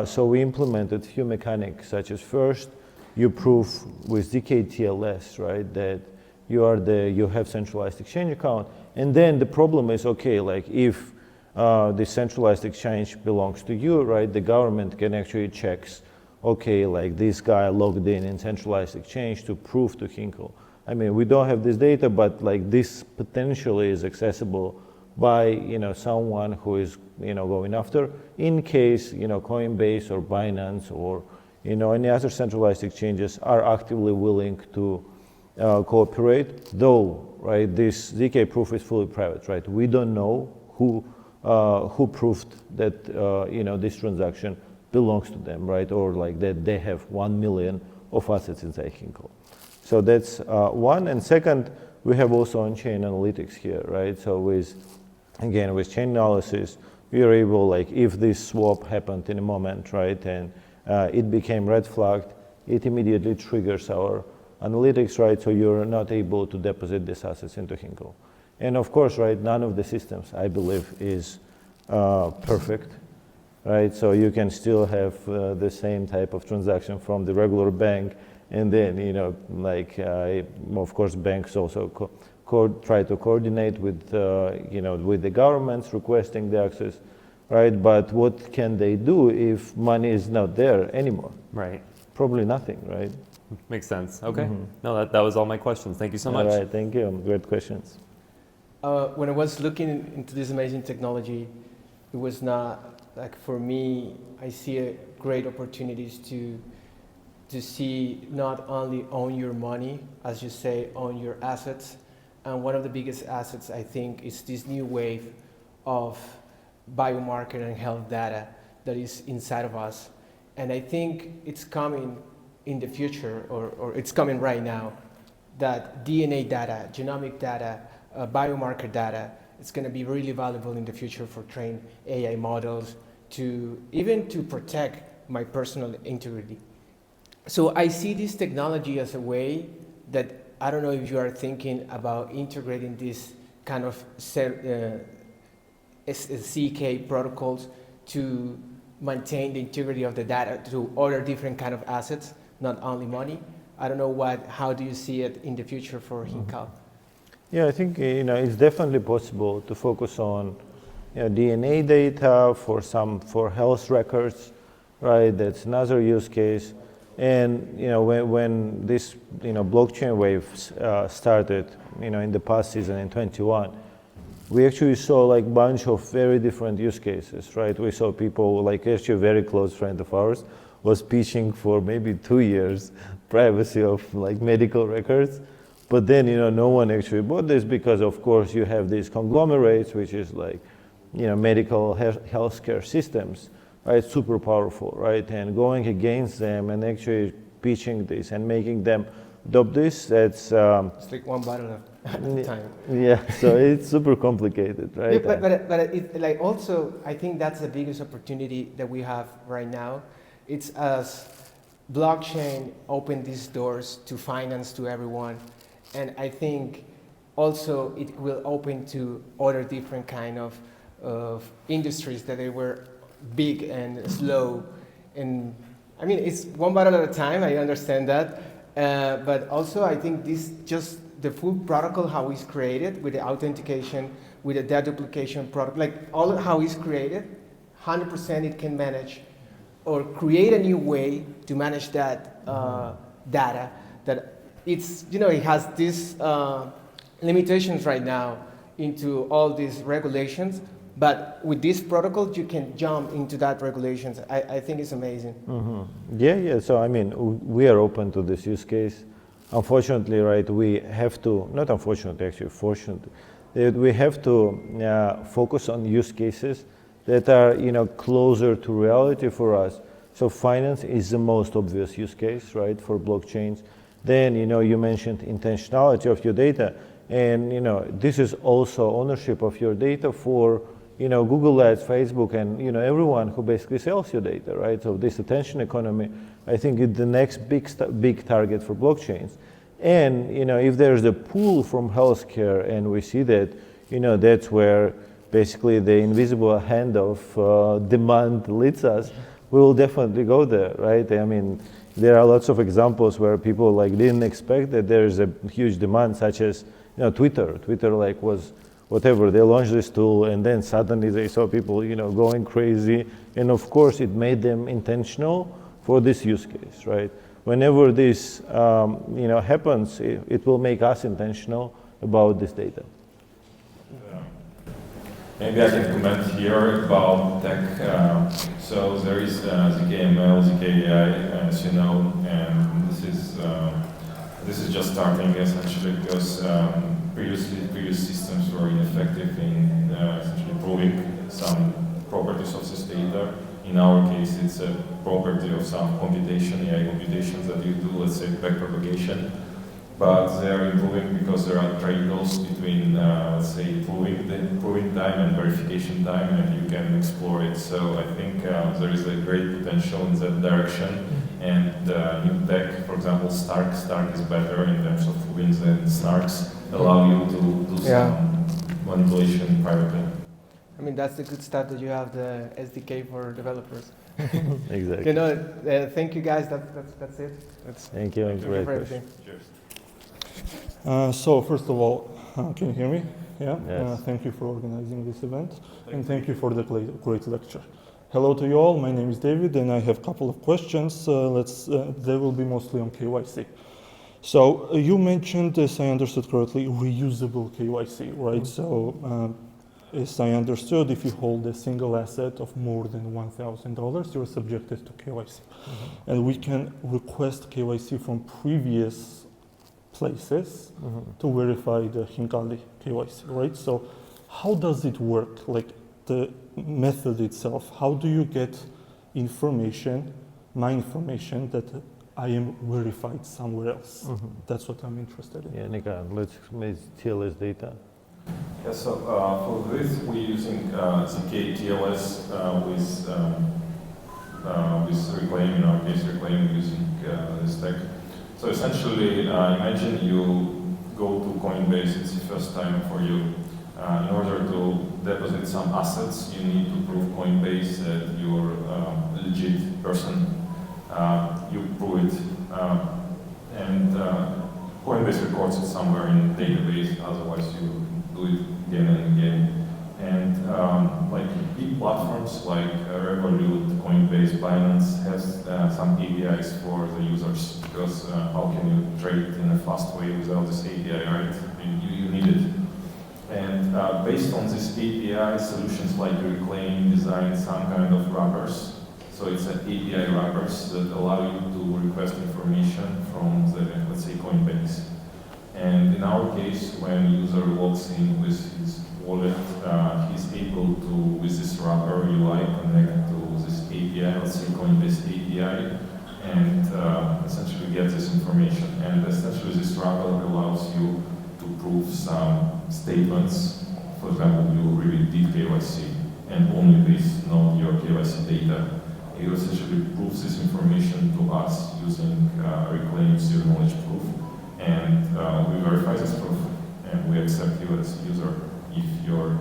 so we implemented few mechanics, such as first, you prove with ZK-TLS, right, that you have centralized exchange account, and then the problem is, okay, like if the centralized exchange belongs to you, right, the government can actually checks, okay, like this guy logged in centralized exchange to prove to Hinkal. I mean, we don't have this data, but like this potentially is accessible by someone who is going after, in case Coinbase or Binance or any other centralized exchanges are actively willing to cooperate. Though, right, this ZK proof is fully private, right? We don't know who proved that this transaction belongs to them, right? Or like that they have 1 million of assets inside Hinkal. So that's one. And second, we have also on-chain analytics here, right? So with chain analysis, we are able, like, if this swap happened in a moment, right, and it became red flagged, it immediately triggers our analytics, right, so you're not able to deposit these assets into Hinkal. And of course, right, none of the systems, I believe, is perfect, right, so you can still have the same type of transaction from the regular bank, and then, of course, banks also try to coordinate with with the governments requesting the access, right? But what can they do if money is not there anymore? Right. Probably nothing, right? Makes sense. Okay. No, that was all my questions. Thank you so much. All right, thank you. Great questions. When I was looking into this amazing technology, it was not like, for me, I see great opportunities to see not only own your money, as you say, own your assets. And one of the biggest assets, I think, is this new wave of biomarker and health data that is inside of us. And I think it's coming in the future, or it's coming right now, that DNA data, genomic data, biomarker data, it's going to be really valuable in the future for train AI models, to even to protect my personal integrity. So I see this technology as a way that, I don't know if you are thinking about integrating this kind of CK protocols to maintain the integrity of the data to other different kind of assets, not only money. I don't know how do you see it in the future for Hinkal? Yeah, I think it's definitely possible to focus on DNA data for health records, right? That's another use case. And when this blockchain wave started, in the past season in 21, we actually saw like bunch of very different use cases, right? We saw people, like actually a very close friend of ours was pitching for maybe 2 years privacy of like medical records. But then, no one actually bought this because, of course, you have these conglomerates, which is like, medical healthcare systems, right? Super powerful, right? And going against them and actually pitching this and making them adopt this, that's... it's like one bottle at a time. Yeah, so it's super complicated, right? Yeah, but it, like also, I think that's the biggest opportunity that we have right now. It's as blockchain opened these doors to finance to everyone. And I think also it will open to other different kind of industries that they were big and slow. And I mean, it's one bottle at a time, I understand that. But also I think this just the full protocol, how it's created with the authentication, with the deduplication product, like all how it's created, 100% it can manage or create a new way to manage that data that it's, it has these limitations right now into all these regulations, but with this protocol, you can jump into that regulations. I think it's amazing. Mm-hmm. Yeah, so I mean, we are open to this use case. Unfortunately, right, we have to, not unfortunately, actually, fortunately, we have to focus on use cases that are, closer to reality for us. So finance is the most obvious use case, right, for blockchains. Then, you mentioned intentionality of your data. And, this is also ownership of your data for, Google Ads, Facebook, and, everyone who basically sells your data, right? So this attention economy, I think, is the next big target for blockchains. And, if there's a pull from healthcare and we see that, that's where basically the invisible hand of demand leads us, we will definitely go there, right? I mean, there are lots of examples where people like didn't expect that there is a huge demand, such as Twitter. Twitter like was whatever, they launched this tool and then suddenly they saw people going crazy, and of course it made them intentional for this use case, right? Whenever this happens, it will make us intentional about this data. Maybe I can comment here about tech. So there is ZKML, ZKAI, as you know, and this is just starting essentially because previous systems were ineffective in essentially proving some properties of this data. In our case, it's a property of some computation, AI computations that you do, let's say backpropagation. But they are improving because there are trade-offs between, let's say, proving time and verification time, and you can explore it. So I think there is a great potential in that direction. And new tech, for example, Stark is better in terms of plugins than Snarks, allow you to do some manipulation privately. I mean, that's the good stuff that you have the SDK for developers. Exactly. Thank you guys. That's it. Thank you. Thank you for everything. Cheers. So first of all, can you hear me? Yeah. Yes. Thank you for organizing this event, and thank you for the great lecture. Hello to you all. My name is David, and I have a couple of questions. They will be mostly on KYC. So you mentioned, as I understood correctly, reusable KYC, right? Mm-hmm. So as I understood, if you hold a single asset of more than $1,000, you're subjected to KYC, mm-hmm. and we can request KYC from previous places to verify the Hinkal KYC, right? So how does it work, like the method itself? How do you get information, my information, that I am verified somewhere else. That's what I'm interested in. Yeah, Nika, let's TLS data. Yeah, so for this, we're using ZK TLS with Reclaim, in our case, Reclaim using this tech. So essentially, imagine you go to Coinbase, it's the first time for you. In order to deposit some assets, you need to prove Coinbase that you're a legit person. You prove it, and Coinbase records it somewhere in the database, otherwise you do it again and again. And like big platforms like Revolut, Coinbase, Binance has some APIs for the users, because how can you trade in a fast way without this API, right? You need it. And based on this API, solutions like Reclaim design some kind of wrappers. So it's an API wrappers that allow you to request information from the, let's say, Coinbase. And in our case, when user logs in with his wallet, he's able to, with this wrapper UI, connect to this API, let's say Coinbase API, and essentially get this information. And essentially this wrapper allows you to prove some statements. For example, you really did KYC, and only this, not your KYC data. You essentially prove this information to us using Reclaim zero knowledge proof, and we verify this proof, and we accept you as a user if your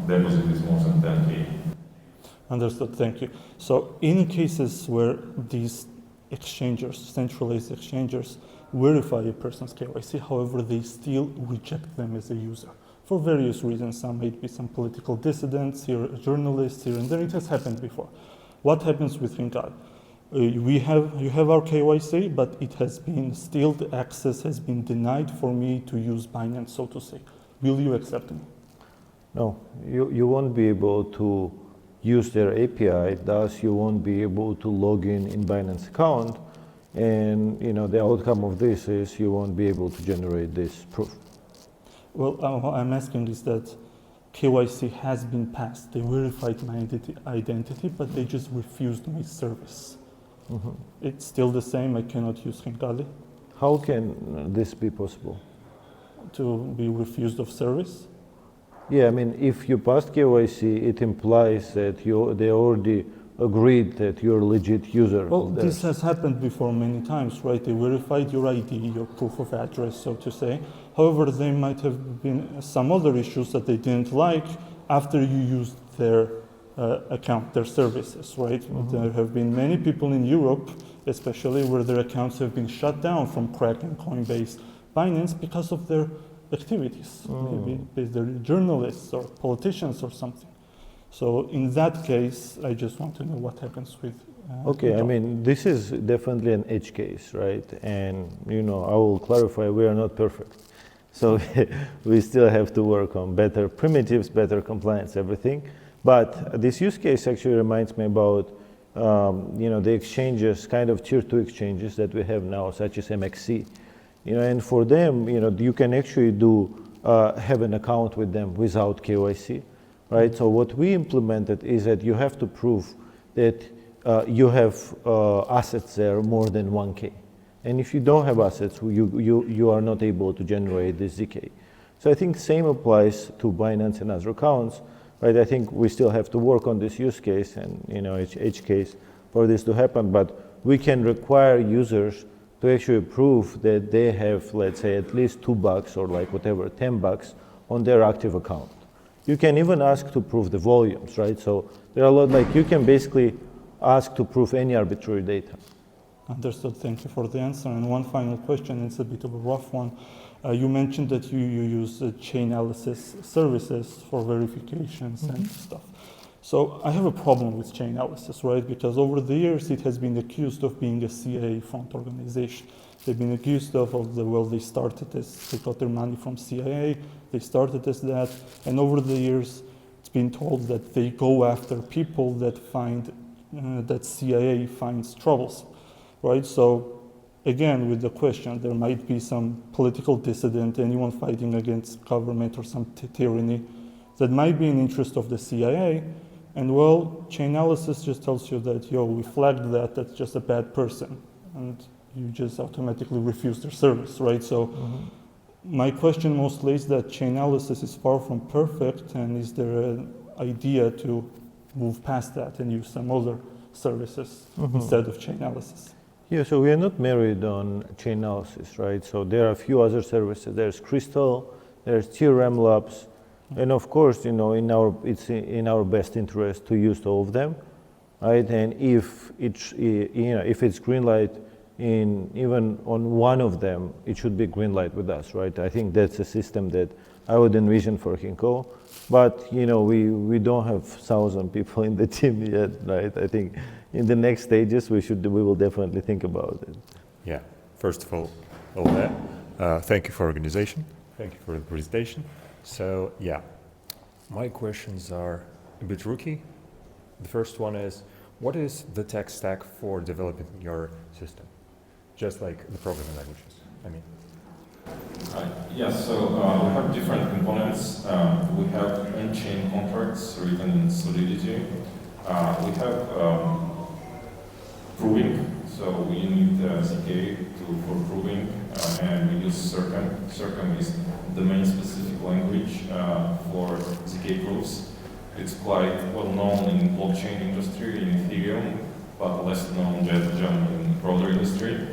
deposit is more than 10K. Understood, thank you. So in cases where these exchangers, centralized exchangers, verify a person's KYC, however, they still reject them as a user for various reasons. Some might be some political dissidents, here journalists, here and there. It has happened before. What happens with Hinkal? You have our KYC, but it has been still, the access has been denied for me to use Binance, so to say. Will you accept me? No, you won't be able to use their API, thus you won't be able to log in Binance account, and the outcome of this is you won't be able to generate this proof. Well, what I'm asking is that KYC has been passed. They verified my identity, but they just refused my service. It's still the same. I cannot use Hinkali. How can this be possible? To be refused of service? Yeah, I mean, if you passed KYC, it implies that they already agreed that you're a legit user. Well, this has happened before many times, right? They verified your ID, your proof of address, so to say. However, there might have been some other issues that they didn't like after you used their account, their services, right? There have been many people in Europe, especially where their accounts have been shut down from Kraken, Coinbase, Binance because of their activities. Maybe they're journalists or politicians or something. So in that case, I just want to know what happens with okay, I mean, this is definitely an edge case, right? And, I will clarify, we are not perfect. So we still have to work on better primitives, better compliance, everything. But this use case actually reminds me about, the exchanges, kind of tier 2 exchanges that we have now, such as MXC. And for them, you can actually have an account with them without KYC. Right, so what we implemented is that you have to prove that you have assets there more than 1K. And if you don't have assets, you are not able to generate this ZK. So I think same applies to Binance and other accounts. Right, I think we still have to work on this use case and edge case for this to happen, but we can require users to actually prove that they have, let's say, at least $2 or like whatever, $10 on their active account. You can even ask to prove the volumes, right? So there are a lot, you can basically ask to prove any arbitrary data. Understood, thank you for the answer. And one final question, it's a bit of a rough one. You mentioned that you use chain analysis services for verifications and stuff. So I have a problem with chain analysis, right? Because over the years, it has been accused of being a CIA front organization. They've been accused of they started as, they got their money from CIA, they started as that, and over the years, it's been told that they go after people that that CIA finds troublesome, right? So again, with the question, there might be some political dissident, anyone fighting against government or some tyranny that might be in interest of the CIA, and well, chain analysis just tells you that, we flagged that, that's just a bad person. and you just automatically refuse their service, right? So my question mostly is that Chainalysis is far from perfect, and is there an idea to move past that and use some other services instead of Chainalysis? Yeah, so we are not married on Chainalysis, right? So there are a few other services. There's Crystal, there's TRM Labs, and of course, it's in our best interest to use all of them, right? And if it's green light even on one of them, it should be green light with us, right? I think that's a system that I would envision for Hinkal. But we don't have 1,000 people in the team yet, right? I think in the next stages we will definitely think about it. Yeah. First of all that. Thank you for organization. Thank you for the presentation. So yeah, my questions are a bit rookie. The first one is, what is the tech stack for developing your system? Just like the programming languages, I mean. Yes, so we have different components. We have on-chain contracts written in Solidity. We have proving, so we need ZK for proving, and we use Circum. Circum is domain-specific language for ZK proofs. It's quite well known in blockchain industry, in Ethereum, but less known in broader industry.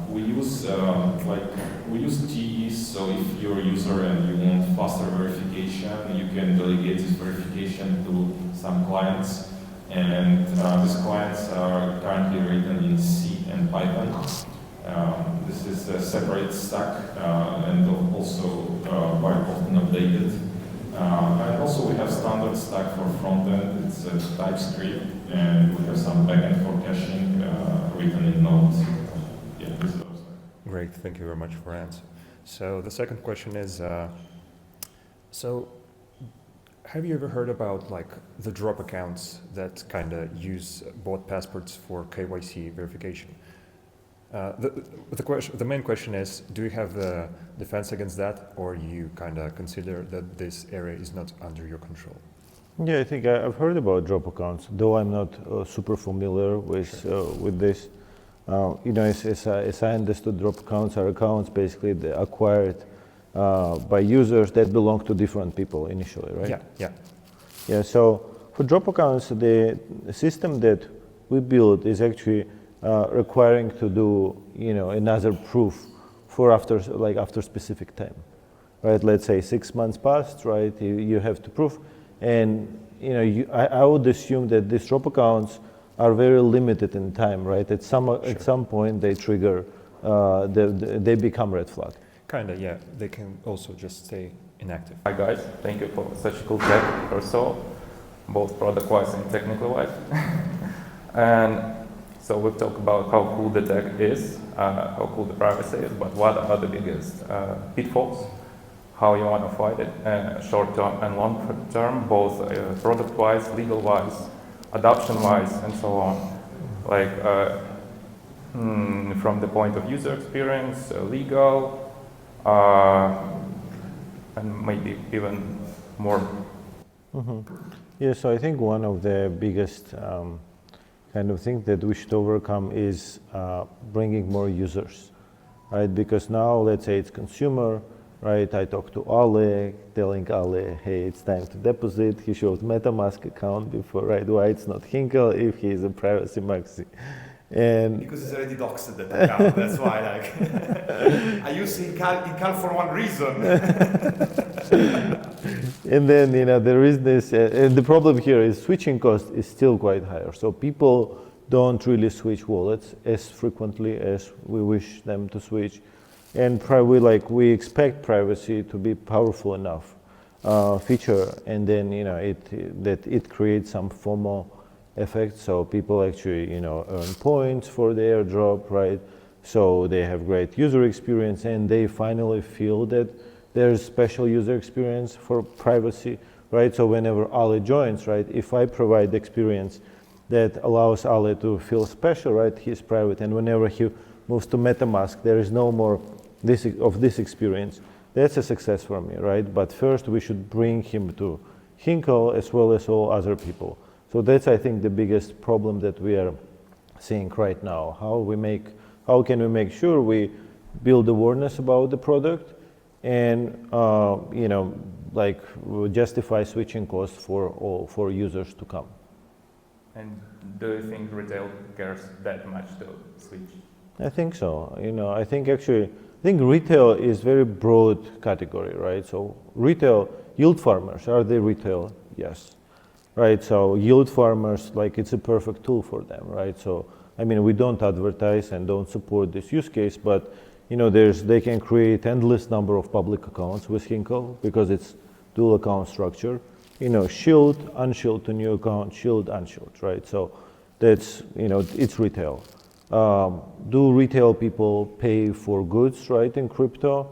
We use TEs, so if you're a user and you want faster verification, you can delegate this verification to some clients. And these clients are currently written in C and Python. This is a separate stack and also quite often updated. And also we have standard stack for front-end, it's TypeScript, and we have some backend for caching written in Node. Yeah, this is Great, thank you very much for answer. So the second question is, so have you ever heard about like the drop accounts that kind of use bot passports for KYC verification? The main question is, do you have a defense against that, or you kind of consider that this area is not under your control? Yeah, I think I've heard about drop accounts, though I'm not super familiar with this. As I understood, drop accounts are accounts basically acquired by users that belong to different people initially, right? Yeah. So for drop accounts, the system that we built is actually requiring to do another proof for after specific time, right? Let's say 6 months passed, right? You have to prove, and I would assume that these drop accounts are very limited in time, right? At some point they trigger, they become red flag. Kinda, yeah. They can also just stay inactive. Hi guys, thank you for such a cool tech first of all, both product-wise and technical-wise. And so we've talked about how cool the tech is, how cool the privacy is, but what are the biggest pitfalls? How you want to fight it, short-term and long-term, both product-wise, legal-wise, adoption-wise, and so on. Like from the point of user experience, legal, and maybe even more. Yeah, so I think one of the biggest kind of thing that we should overcome is bringing more users, right? Because now, let's say it's consumer, right? I talked to Ale, telling Ale, hey, it's time to deposit. He showed MetaMask account before, right? Why it's not Hinkal if he is a privacy maxi? And because he's already doxed that account, that's why I use Hinkal for one reason. And then, there is this, and the problem here is switching cost is still quite higher. So people don't really switch wallets as frequently as we wish them to switch. And we expect privacy to be powerful enough feature, and then it creates some FOMO effect. So people actually earn points for the airdrop, right? So they have great user experience, and they finally feel that there's special user experience for privacy, right? So whenever Ale joins, right, if I provide the experience that allows Ale to feel special, right, he's private, and whenever he moves to MetaMask, there is no more of this experience. That's a success for me, right? But first we should bring him to Hinkal as well as all other people. So that's, I think, the biggest problem that we are think right now. How can we make sure we build awareness about the product and like justify switching costs for users to come. And do you think retail cares that much to switch? I think so. I think retail is very broad category, right? So retail yield farmers, are they retail? Yes, right. So yield farmers, like it's a perfect tool for them, right? So we don't advertise and don't support this use case, but they can create endless number of public accounts with Hinkal because it's dual account structure. Shield, unshield to new account, shield, unshield, right? So that's, it's retail. Do retail people pay for goods, right, in crypto,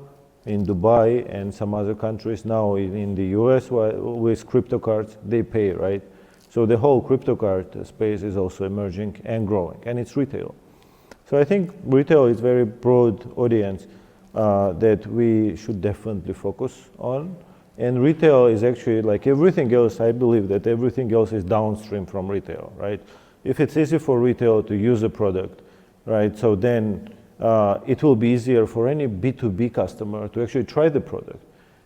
in Dubai and some other countries? Now in the US with crypto cards, they pay, right? So the whole crypto card space is also emerging and growing, and it's retail. So I think retail is very broad audience that we should definitely focus on. And retail is actually like everything else. I believe that everything else is downstream from retail, right? If it's easy for retail to use a product, right, so then it will be easier for any B2B customer to actually try the product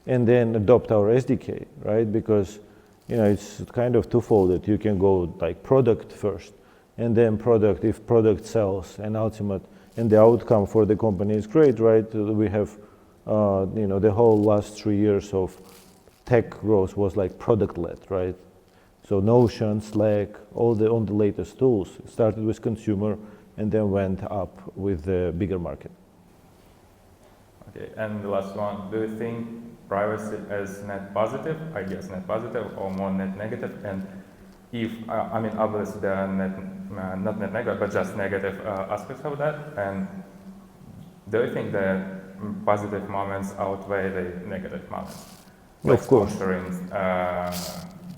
and then adopt our SDK, right? Because it's kind of twofold that you can go like product first and then product if product sells and the outcome for the company is great, right? We have the whole last 3 years of tech growth was like product-led, right? So Notion, Slack, on the latest tools started with consumer and then went up with the bigger market. Okay, and the last one, do you think privacy as net positive, I guess net positive, or more net negative? And if, obviously there are not net negative, but just negative aspects of that. And do you think that positive moments outweigh the negative moments? Like of course. Sponsoring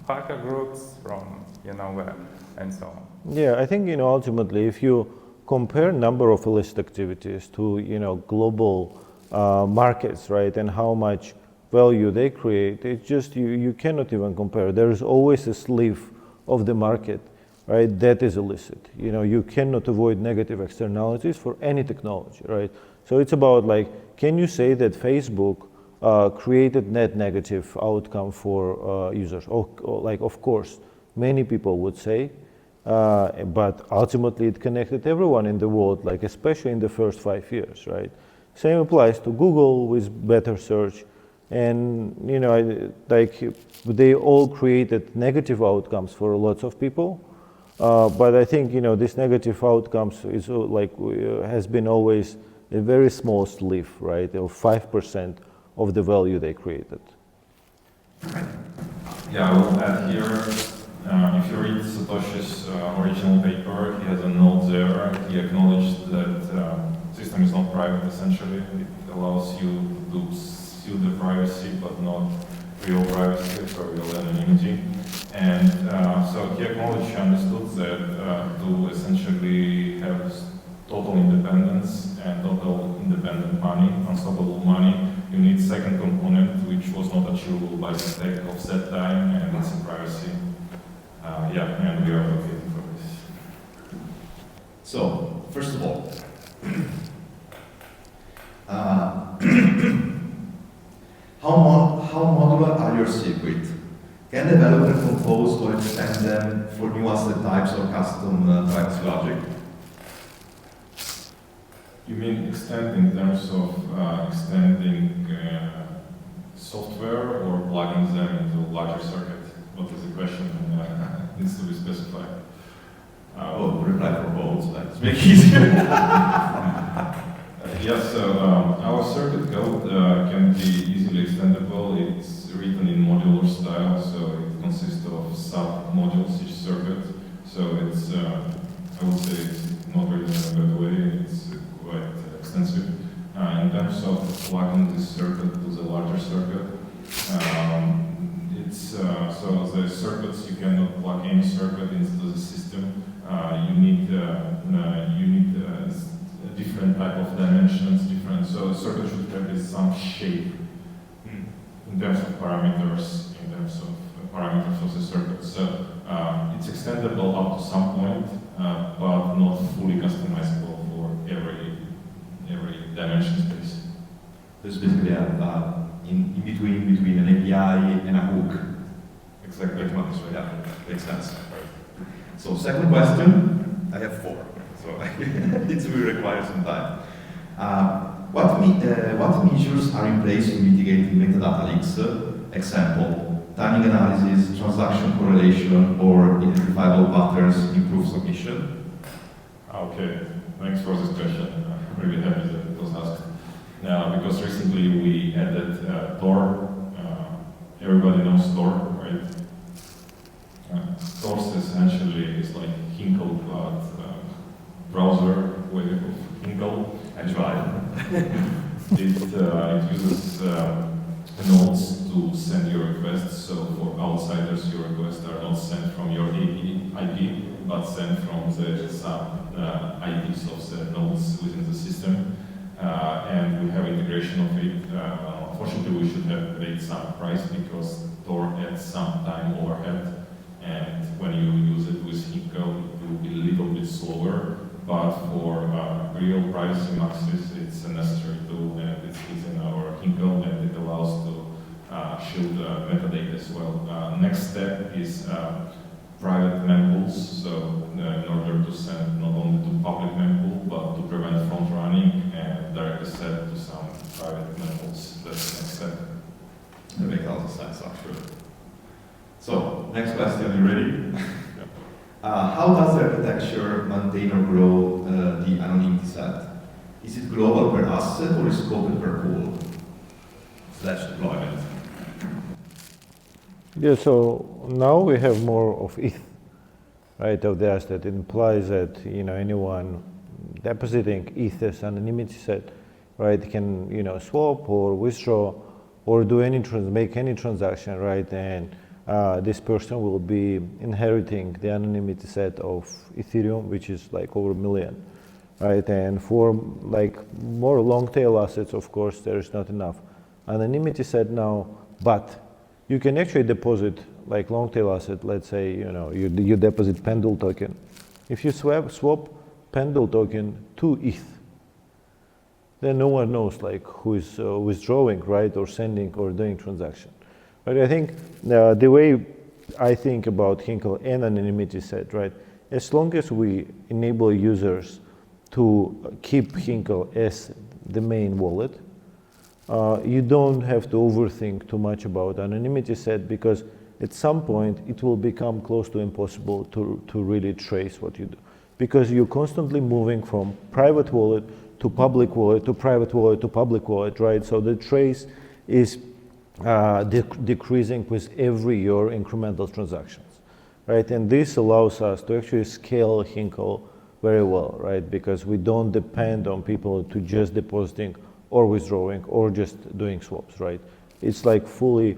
hacker groups from, web and so on. Yeah, I think, ultimately, if you compare number of illicit activities to, global markets, right, and how much value they create, it's just, you cannot even compare. There is always a sleeve of the market, right, that is illicit. You cannot avoid negative externalities for any technology, right? So it's about like, can you say that Facebook created net negative outcome for users? Of course, many people would say, but ultimately it connected everyone in the world, like especially in the first 5 years, right? Same applies to Google with better search. And they all created negative outcomes for lots of people, but I think this negative outcomes is has been always a very small sleeve, right, of 5% of the value they created. Yeah, I will add here. If you read Satoshi's original paper, he has a note there. He acknowledged that system is not private. Essentially, it allows you to the privacy, but not real privacy or real anonymity. And so he acknowledged, he understood that to essentially have total independence and total independent money, unstoppable money, you need second component, which was not achievable by the tech of set time, and it's in privacy. And we are advocating for this. So, first of all, how modular are your secrets? Can developers compose or extend them for new asset types or custom privacy logic? You mean extend in terms of extending software or plugging them into larger circuit? What is the question? Needs to be specified. Reply for both, let's make it easier. Our circuit code can be easily extendable. It's written in modular style, so it consists of sub-modules each circuit. So it's, I would say it's not written in a bad way, it's quite extensive. In terms of plugging this circuit to the larger circuit, so the circuits, you cannot plug any circuit into the system. You need a different type of dimensions, so a circuit should have some shape in terms of parameters, of the circuit. So it's extendable up to some point. but not fully customizable for every dimension space. There's basically in between an API and a hook. Exactly. Yeah, makes sense. So second question, I have 4, so it will require some time. What measures are in place to mitigate metadata leaks? Example, timing analysis, transaction correlation, or identifiable patterns improve submission? Okay, thanks for this question. I'm really happy that it was asked. Because recently we added Tor. Everybody knows Tor, right? Tor essentially is like Hinkal, but browser way of Hinkal. I tried. It uses nodes to send your requests. So for outsiders, your requests are not sent from your IP, but sent from the IPs of the nodes within the system. And we have integration of it. Unfortunately, we should have paid some price because Tor adds some time overhead. And when you use it with Hinkal, it will be a little bit slower. But for real privacy maxes, it's a necessary tool, and it's within our Hinkal, and it allows to shield metadata as well. Next step is private mempools. So in order to send not only to public mempool, but to prevent front running and directly set to some private mempools. That's the next step. That makes a lot of sense, actually. So, next question, you ready? How does the architecture maintain or grow the anonymity set? Is it global per asset or is scoped per pool / deployment? Yeah, so now we have more of ETH, right, of the asset. It implies that, anyone depositing ETH as anonymity set, right, can, swap or withdraw or do make any transaction, right, and this person will be inheriting the anonymity set of Ethereum, which is like over 1 million, right? And for like more long tail assets, of course, there is not enough anonymity set now, but you can actually deposit like long tail asset. Let's say, you deposit Pendle token. If you swap Pendle token to ETH, then no one knows like who is withdrawing, right, or sending or doing transaction. But I think the way I think about Hinkal and anonymity set, right, as long as we enable users to keep Hinkal as the main wallet, you don't have to overthink too much about anonymity set, because at some point it will become close to impossible to really trace what you do, because you're constantly moving from private wallet to public wallet to private wallet to public wallet, right? So the trace is decreasing with every your incremental transactions, right? And this allows us to actually scale Hinkal very well, right? Because we don't depend on people to just depositing or withdrawing or just doing swaps, right? It's like fully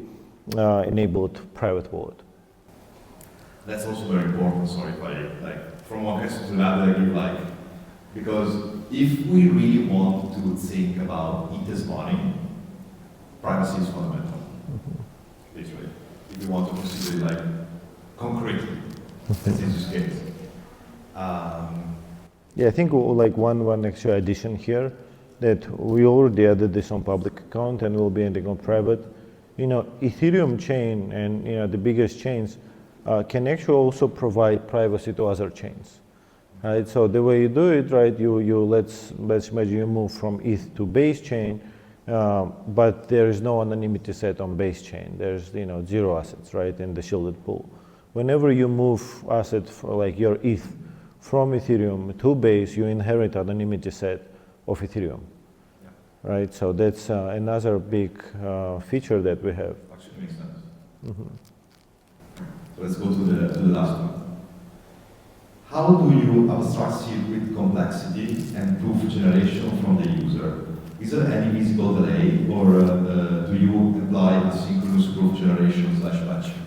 enabled private wallet. That's also very important. Sorry if I from one question to another, because if we really want to think about ETH as money, privacy is fundamental. Literally, if you want to consider it concretely, that's use case. Yeah, I think like one extra addition here, that we already added this on public account and we'll be ending on private. Ethereum chain and the biggest chains can actually also provide privacy to other chains, right? So the way you do it, right, you let's imagine you move from ETH to base chain, but there is no anonymity set on base chain. There's 0 assets, right, in the shielded pool. Whenever you move asset for like your ETH from Ethereum to base, you inherit anonymity set of Ethereum, right? So that's another big feature that we have. Actually makes sense. So let's go to the last one. How do you abstract circuit complexity and proof generation from the user? Is there any visible delay, or do you apply asynchronous proof generation / batching?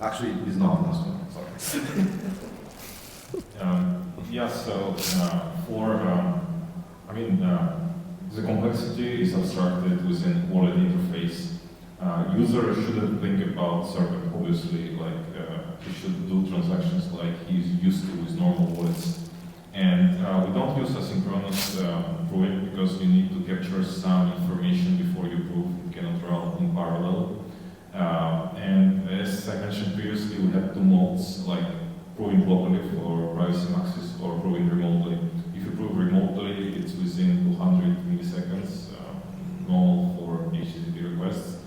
Actually, it's not the last one. Sorry. Yeah. So the complexity is abstracted within wallet interface. User shouldn't think about certain obviously, like he should do transactions like he's used to with normal wallets. And we don't use asynchronous proving because you need to capture some information before you prove. You cannot run in parallel. And as I mentioned previously, we have two modes, like proving locally for privacy maxis or proving remotely. If you prove remotely, it's within 200 milliseconds, normal for HTTP requests.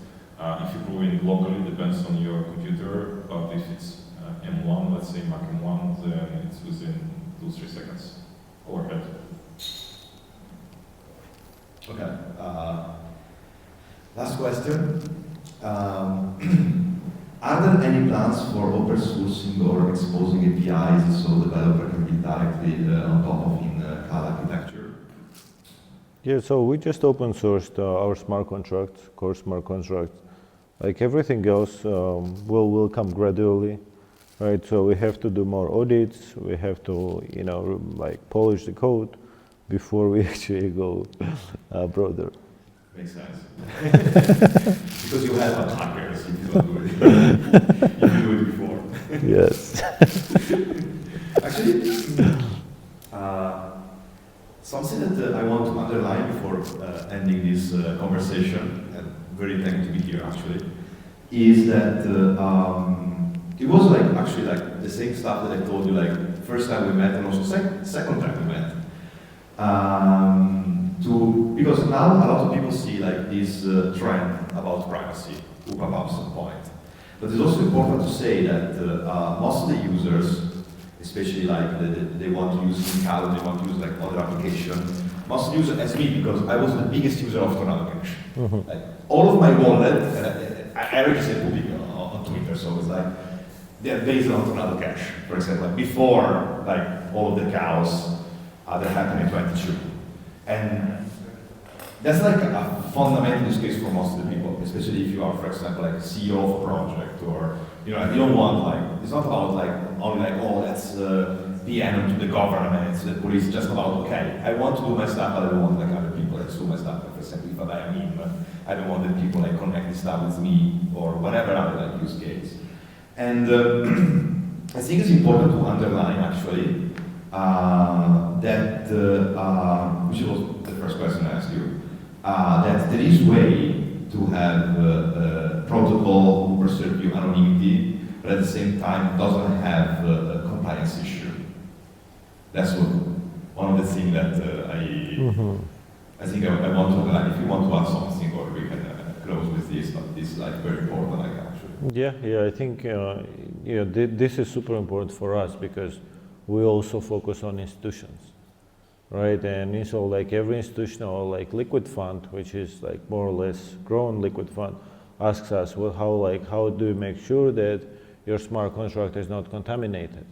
If you prove it locally, depends on your computer, but if it's M1, let's say Mac M1, then it's within 2-3 seconds overhead. Okay. Last question. Are there any plans for open sourcing or exposing APIs so developer can build directly on top of Hinkal architecture? Yeah, so we just open sourced our smart contracts, core smart contracts. Like everything else will come gradually, right? So we have to do more audits. We have to, like polish the code before we actually go broader. Makes sense. Because you have attackers if you don't do it. If you do it before. Yes. Actually, something that I want to underline before ending this conversation, and very thankful to be here actually, is that it was like actually like the same stuff that I told you like first time we met and also second time we met. Because now a lot of people see like this trend about privacy to pop up some point. But it's also important to say that most of the users, especially like they want to use Hinkal, they want to use like other applications, most users as me because I was the biggest user of Tornado Cash. Like all of my wallet, I registered public on Twitter, so it's like they're based on Tornado Cash, for example, like before like all of the chaos that happened in 22. And that's like a fundamental use case for most of the people, especially if you are, for example, like a CEO of a project, or you don't want like it's not about like only like let's PM to the government, to the police. Just about okay, I want to do my stuff, but I don't want like other people like do my stuff. Like, for example, if I buy a meme, I don't want that people like connect this stuff with me or whatever other like use case. And I think it's important to underline actually that which was the first question I asked you. That there is way to have a protocol who preserves your anonymity, but at the same time doesn't have a compliance issue. That's one of the things that I think I want to underline. If you want to add something, or we can close with this, but this is like very important, like actually. Yeah, I think this is super important for us because we also focus on institutions. Right, and so like every institutional like liquid fund, which is like more or less grown liquid fund, asks us, well, how do you make sure that your smart contract is not contaminated,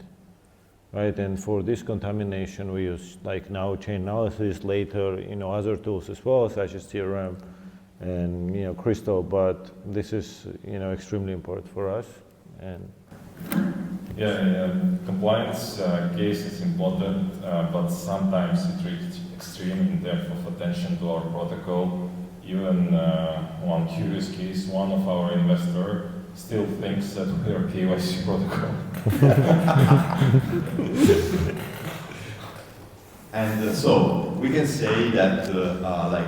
right? And for this contamination, we use like now chain analysis, later other tools as well, such as Ethereum and Crystal. But this is extremely important for us. And yeah, compliance case is important, but sometimes it reaches extreme in depth of attention to our protocol. Even one curious case, one of our investors still thinks that we are KYC protocol. And so we can say that like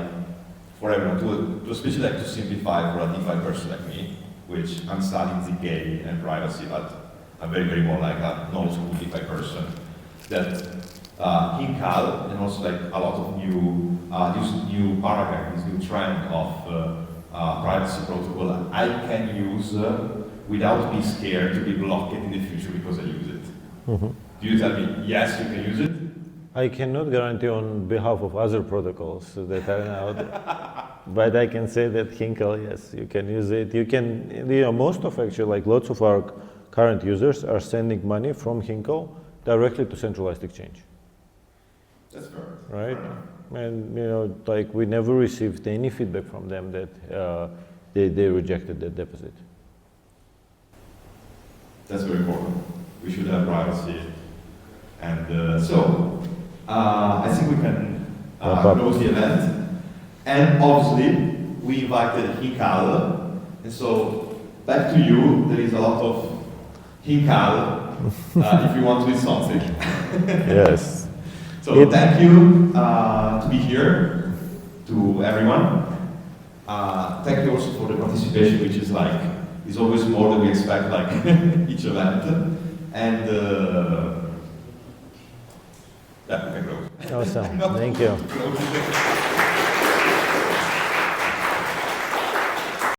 for everyone, to especially like to simplify for a DeFi person like me, which I'm studying ZK and privacy, but I'm very more like a knowledgeable DeFi person, that Hinkal and also like a lot of this new paradigm, this new trend of privacy protocol, I can use without being scared to be blocked in the future because I use it. Do you tell me, yes, you can use it? I cannot guarantee on behalf of other protocols that are out there. But I can say that Hinkal, yes, you can use it. You can, most of actually, like lots of our current users are sending money from Hinkal directly to centralized exchange. That's fair. Right? And, like we never received any feedback from them that they rejected the deposit. That's very important. We should have privacy. And so, I think we can close the event. And obviously, we invited Hinkal. And so, back to you. There is a lot of Hinkal, if you want to do something. Yes. So thank you to be here, to everyone. Thank you also for the participation, which is like, is always more than we expect, like each event. And yeah, we can grow. Awesome. Thank you.